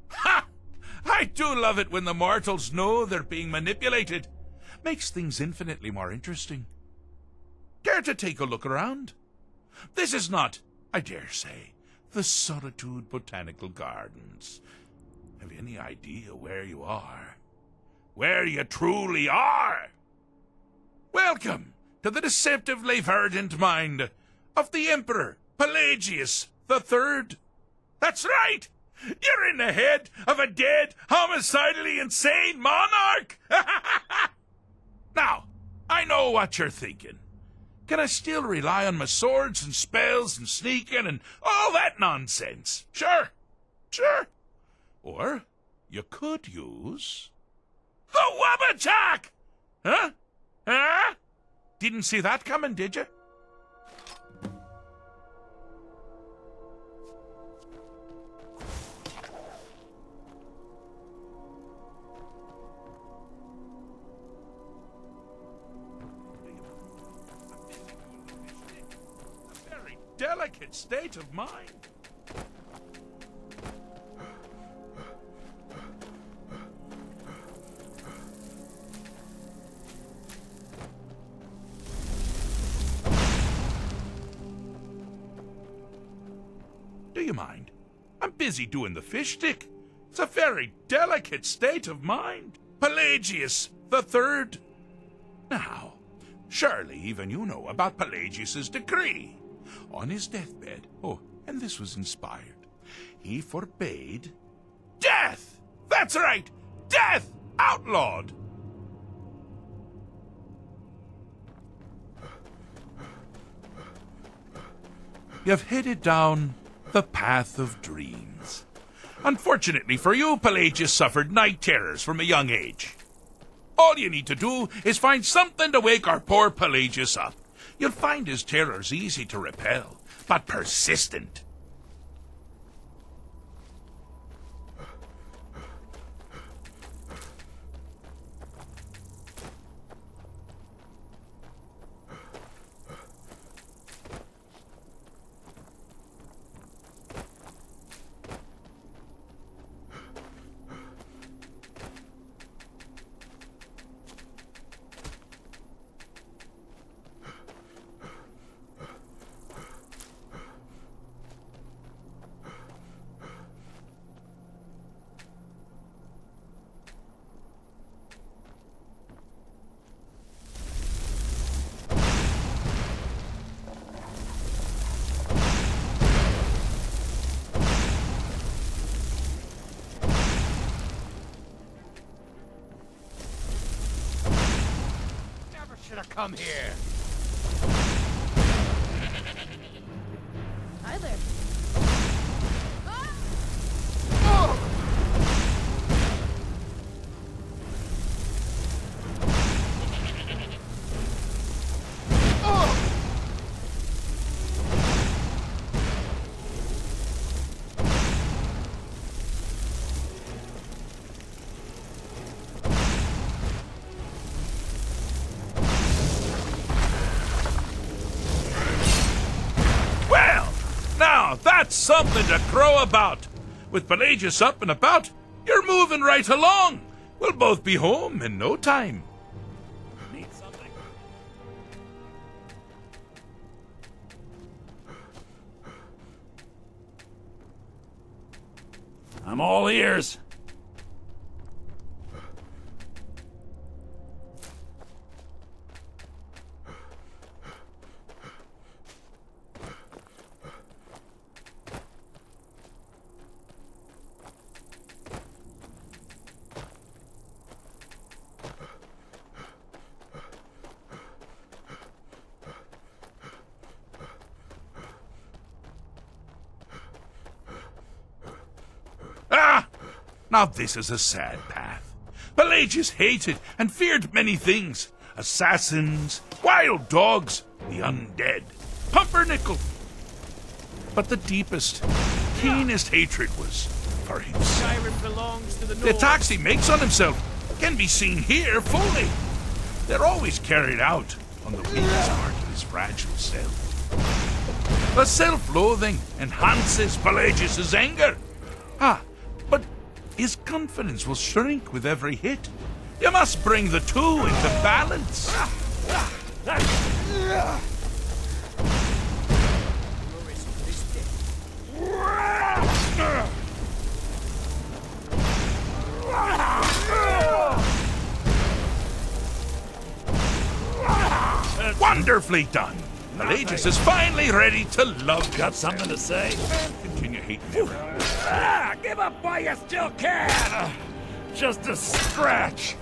Ha! I do love it when the mortals know they're being manipulated. Makes things infinitely more interesting. Care to take a look around? This is not, I dare say, the Solitude Botanical Gardens. Have you any idea where you are? Where you truly are? Welcome to the deceptively verdant mind of the Emperor Pelagius III. That's right! You're in the head of a dead, homicidally insane monarch! Now, I I know what you're thinking. Can I still rely on my swords and spells and sneaking and all that nonsense? Sure. Or you could use the Wabbatak! Huh? Didn't see that coming, did you? A very delicate state of mind. Do you mind? I'm busy doing the fish stick. It's a very delicate state of mind. Pelagius the Third. Now, surely even you know about Pelagius's decree. On his deathbed, and this was inspired, he forbade death! That's right! Death! Outlawed! You've headed down the path of dreams. Unfortunately for you, Pelagius suffered night terrors from a young age. All you need to do is find something to wake our poor Pelagius up. You'll find his terrors easy to repel, but persistent. Should have come here. Hi there. Now, that's something to crow about. With Pelagius up and about, you're moving right along. We'll both be home in no time. Need something? I'm all ears. Now this is a sad path. Pelagius hated and feared many things. Assassins, wild dogs, the undead, pumpernickel. But the deepest, keenest hatred was for himself. Skyrim belongs to the The North. attacks he makes on himself can be seen here fully. They're always carried out on the weakest part of his fragile self. The self-loathing enhances Pelagius's anger. But his confidence will shrink with every hit. You must bring the two into balance. Wonderfully done. Pelagius is finally ready to love. Got something to say? Continue hating him. Give up while you still can! Just a scratch.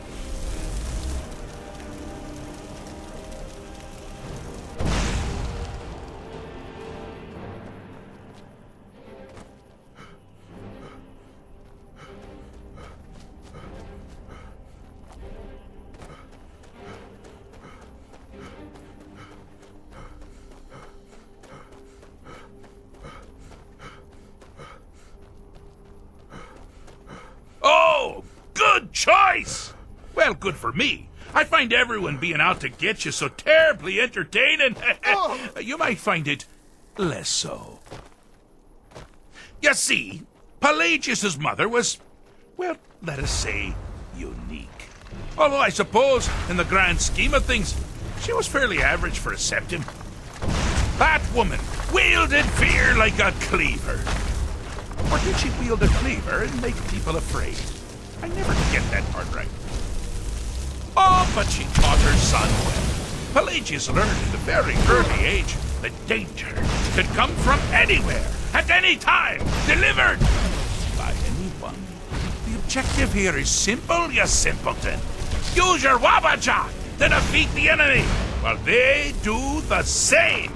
Well, good for me. I find everyone being out to get you so terribly entertaining. You might find it less so. You see, Pelagius's mother was, well, let us say, unique. Although I suppose, in the grand scheme of things, she was fairly average for a septim. That woman wielded fear like a cleaver. Or did she wield a cleaver and make people afraid? I never get that part right. Oh, but she taught her son well. Pelagius learned at a very early age that danger could come from anywhere, at any time, delivered by anyone. The objective here is simple, you simpleton. Use your Wabaja to defeat the enemy, while they do the same.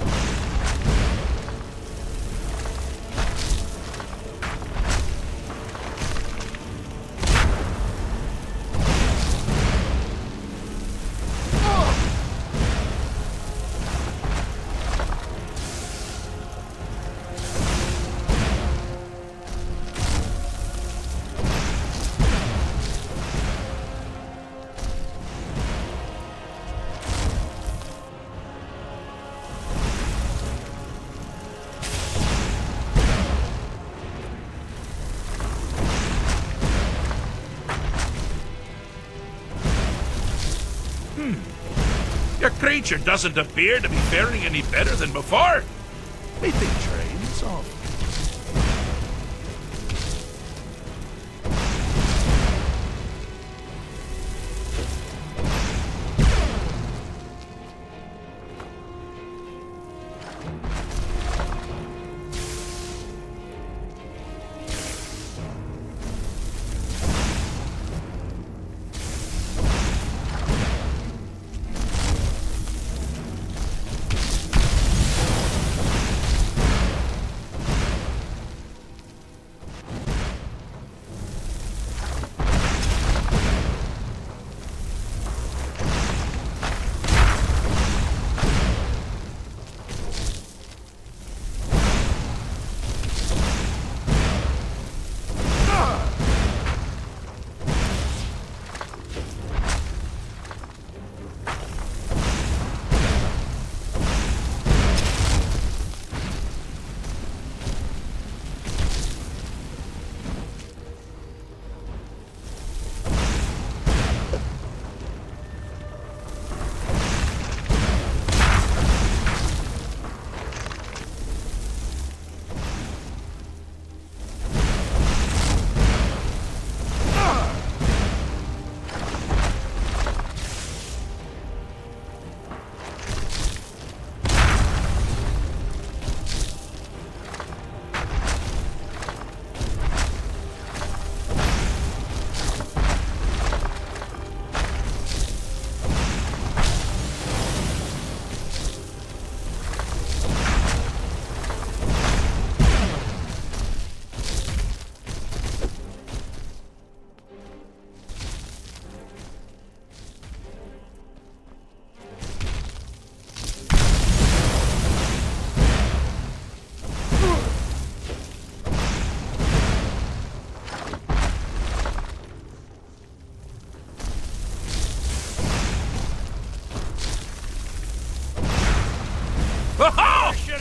Your creature doesn't appear to be faring any better than before. May they train us off.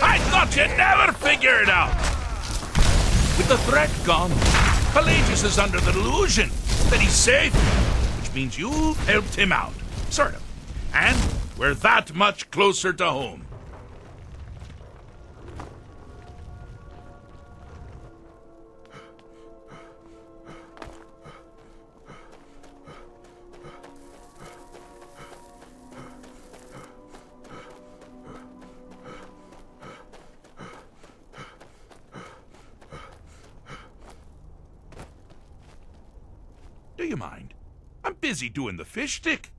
I thought you'd never figure it out! With the threat gone, Pelagius is under the delusion that he's safe, which means you've helped him out. Sort of. And we're that much closer to home. Do you mind? I'm busy doing the fish stick.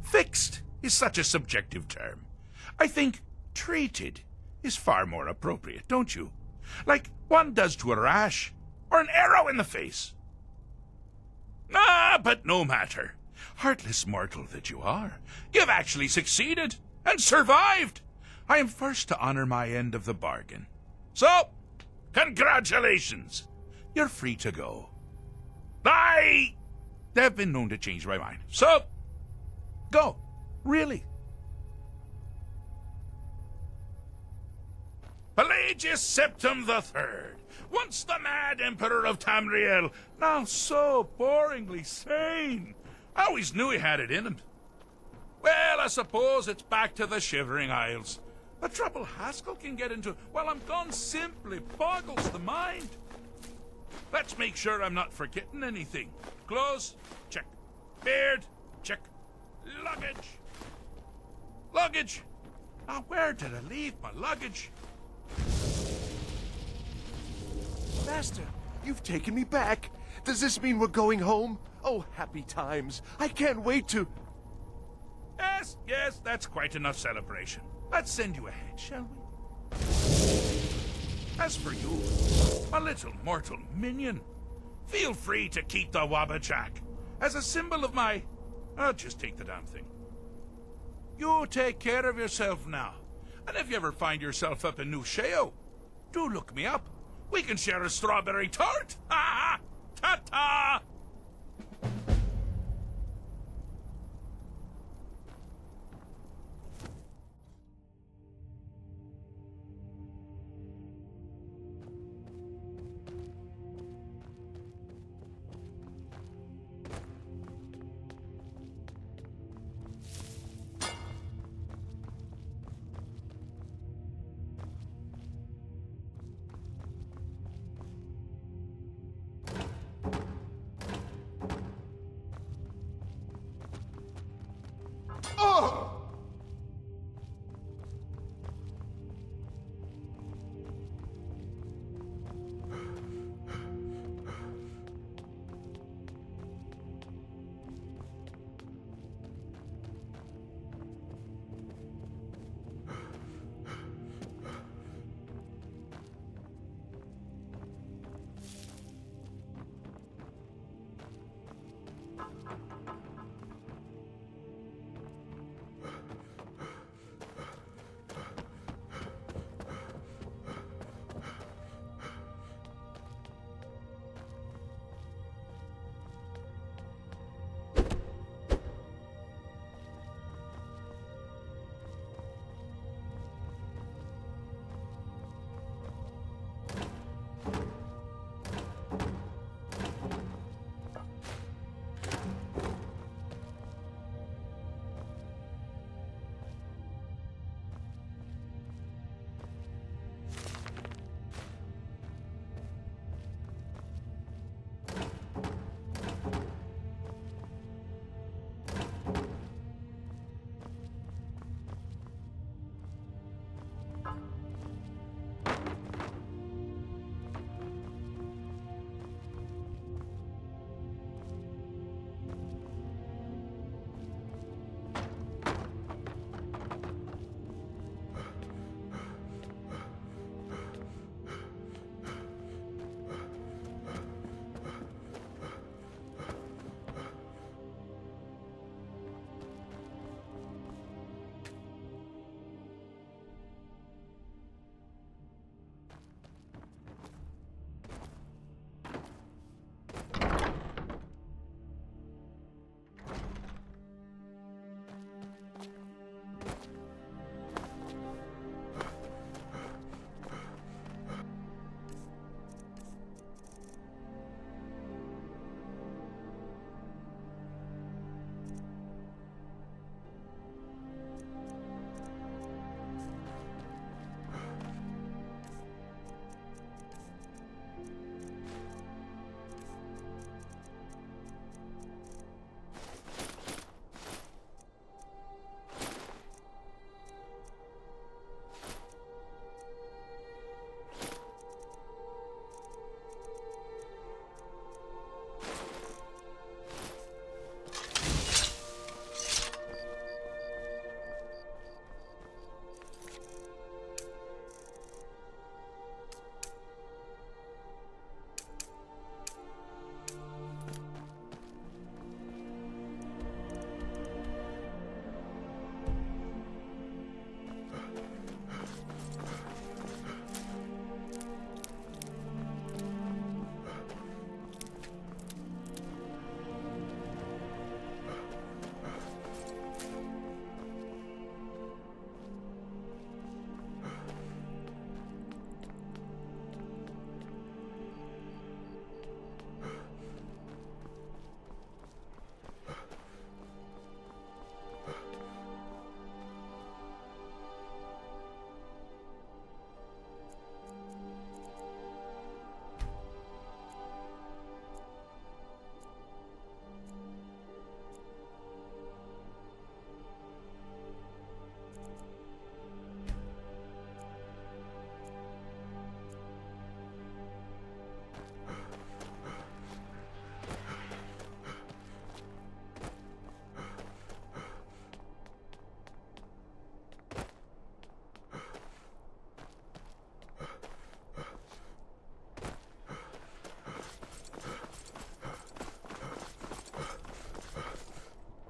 Fixed is such a subjective term. I think treated is far more appropriate, don't you? Like one does to a rash or an arrow in the face. Ah, but no matter. Heartless mortal that you are, you've actually succeeded and survived. I am first to honor my end of the bargain. So, congratulations. You're free to go. I They've been known to change my mind. So, go. Really. Pelagius Septim III, once the mad Emperor of Tamriel, now so boringly sane. I always knew he had it in him. Well, I suppose it's back to the Shivering Isles. The trouble Haskell can get into while I'm gone simply boggles the mind. Let's make sure I'm not forgetting anything. Clothes, check. Beard, check. Luggage. Luggage. Now, where did I leave my luggage? Master, you've taken me back. Does this mean we're going home? Oh, happy times. I can't wait to... Yes, that's quite enough celebration. Let's send you ahead, shall we? As for you, my little mortal minion, feel free to keep the Wabbajack as a symbol of my... I'll just take the damn thing. You take care of yourself now. And if you ever find yourself up in New Sheo, do look me up. We can share a strawberry tart. Ha ha! Ta-ta!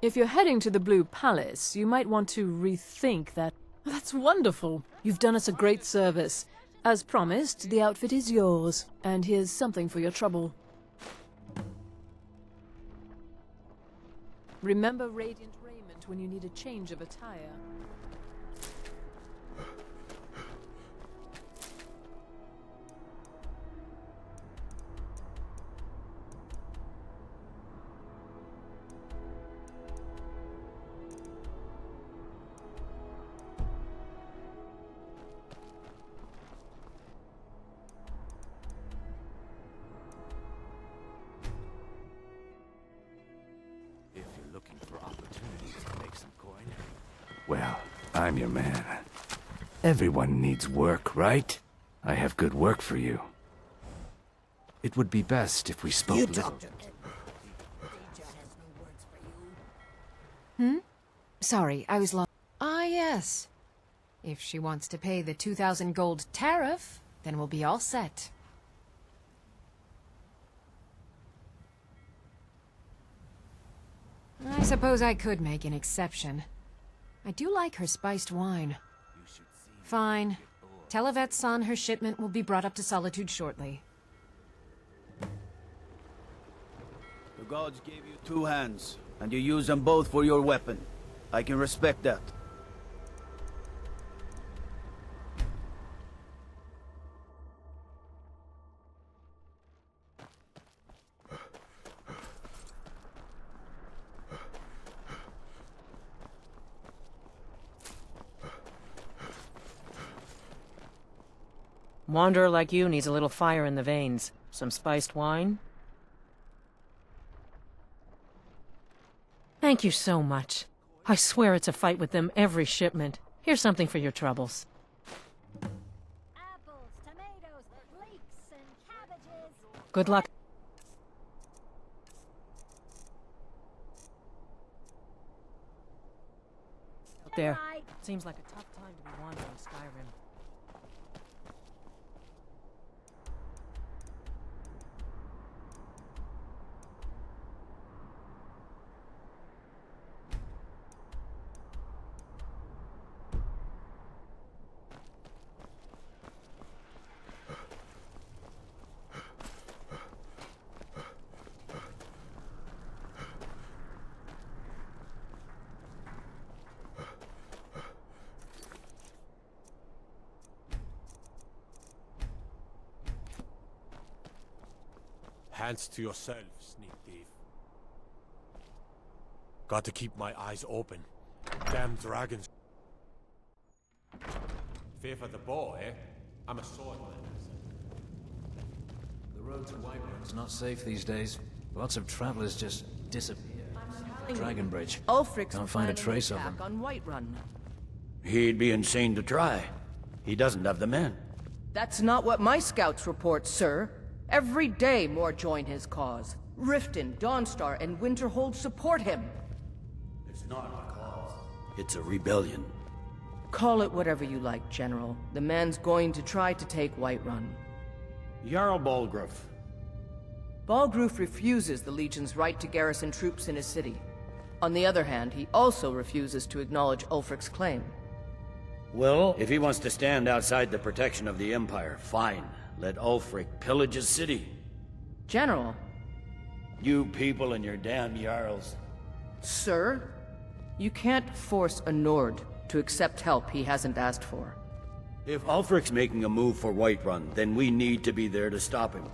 If you're heading to the Blue Palace, you might want to rethink that. That's wonderful. You've done us a great service. As promised, the outfit is yours. And here's something for your trouble. Remember Radiant Raiment when you need a change of attire. Well, I'm your man. Everyone needs work, right? I have good work for you. It would be best if we spoke little. Sorry, I was lost. Ah, yes. If she wants to pay the 2,000 gold tariff, then we'll be all set. I suppose I could make an exception. I do like her spiced wine. Fine. Tell Yvette's son her shipment will be brought up to Solitude shortly. The gods gave you 2 hands, and you use them both for your weapon. I can respect that. Wanderer like you needs a little fire in the veins. Some spiced wine? Thank you so much. I swear it's a fight with them every shipment. Here's something for your troubles. Apples, tomatoes, leeks, and cabbages. Good luck. Out there. Seems like a tough time to be wandering Skyrim. Hands to yourself, sneak thief. Got to keep my eyes open. Damn dragons. Fear for the bow, eh? I'm a swordman. The road to Whiterun's not safe these days. Lots of travelers just disappear. Dragon Bridge. Ulfric's Can't find a planning trace an of them. attack on Whiterun. He'd be insane to try. He doesn't have the men. That's not what my scouts report, sir. Every day more join his cause. Riften, Dawnstar, and Winterhold support him. It's not a cause. It's a rebellion. Call it whatever you like, General. The man's going to try to take Whiterun. Jarl Balgruuf. Balgruuf refuses the Legion's right to garrison troops in his city. On the other hand, he also refuses to acknowledge Ulfric's claim. Well, if he wants to stand outside the protection of the Empire, fine. Let Ulfric pillage his city. General. You people and your damn Jarls. Sir? You can't force a Nord to accept help he hasn't asked for. If Ulfric's making a move for Whiterun, then we need to be there to stop him.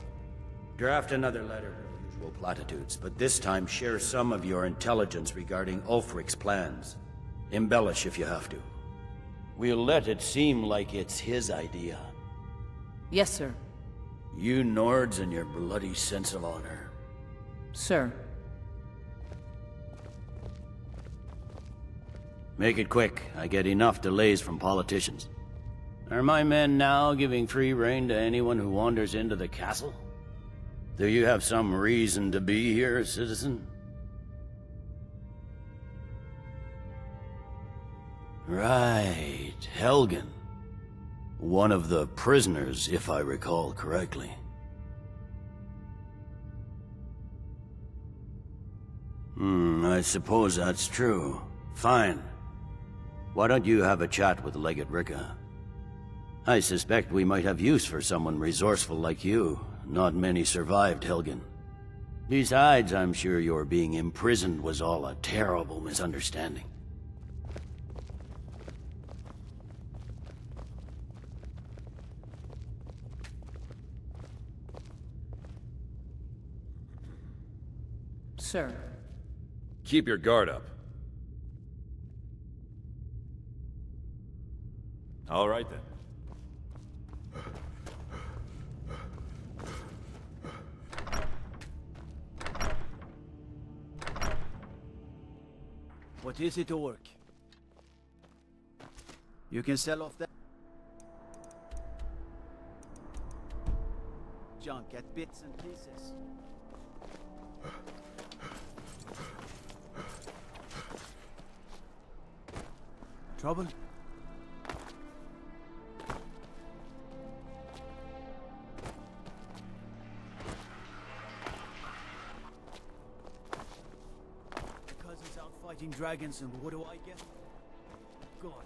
Draft another letter with usual platitudes, but this time share some of your intelligence regarding Ulfric's plans. Embellish if you have to. We'll let it seem like it's his idea. Yes, sir. You Nords and your bloody sense of honor. Sir. Make it quick. I get enough delays from politicians. Are my men now giving free rein to anyone who wanders into the castle? Do you have some reason to be here, citizen? Right, Helgen. One of the prisoners, if I recall correctly. I suppose that's true. Fine. Why don't you have a chat with Legate Ricka? I suspect we might have use for someone resourceful like you. Not many survived Helgen. Besides, I'm sure your being imprisoned was all a terrible misunderstanding. Sir. Keep your guard up. All right then. What is it, Orc? You can sell off that junk at bits and pieces. Trouble? Cousin's out fighting dragons, and what do I get? God.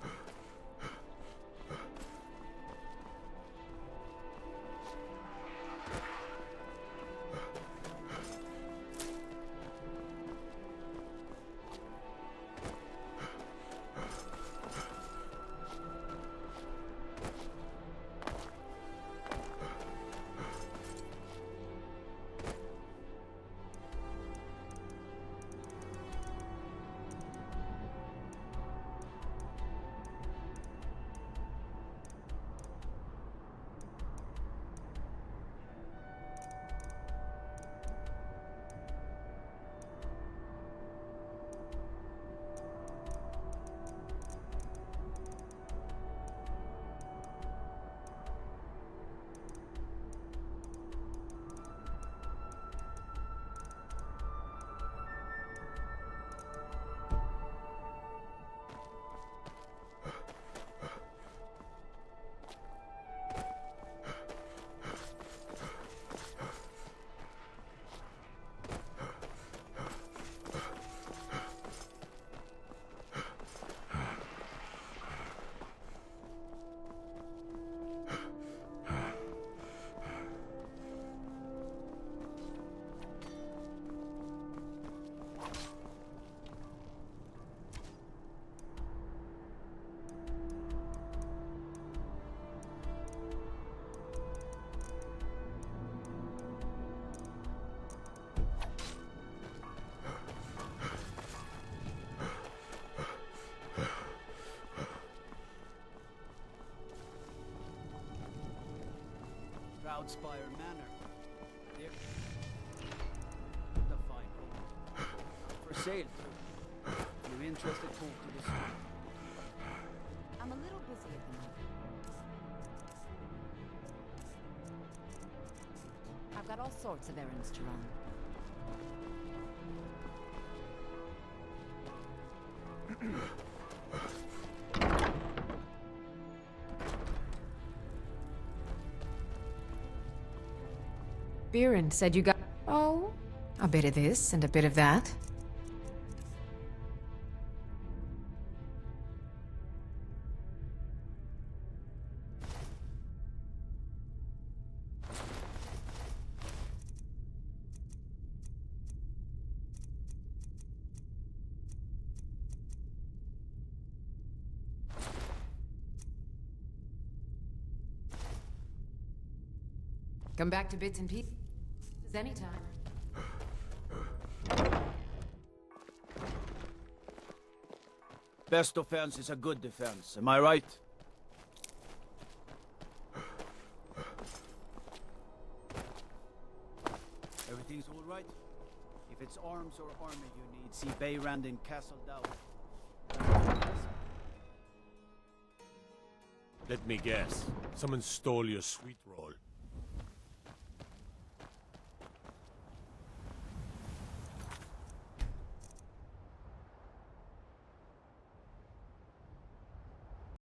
Proudspire Manor. There. The fine home. For sale, too. If you're interested, talk to the store. I'm a little busy at the moment. I've got all sorts of errands to run. Biren said you got... Oh, a bit of this and a bit of that. Come back to bits and pieces anytime. Best offense is a good defense, am I right? Everything's all right? If it's arms or armor you need, see Bayrand in Castle Dow. Let me guess. Someone stole your sweet roll.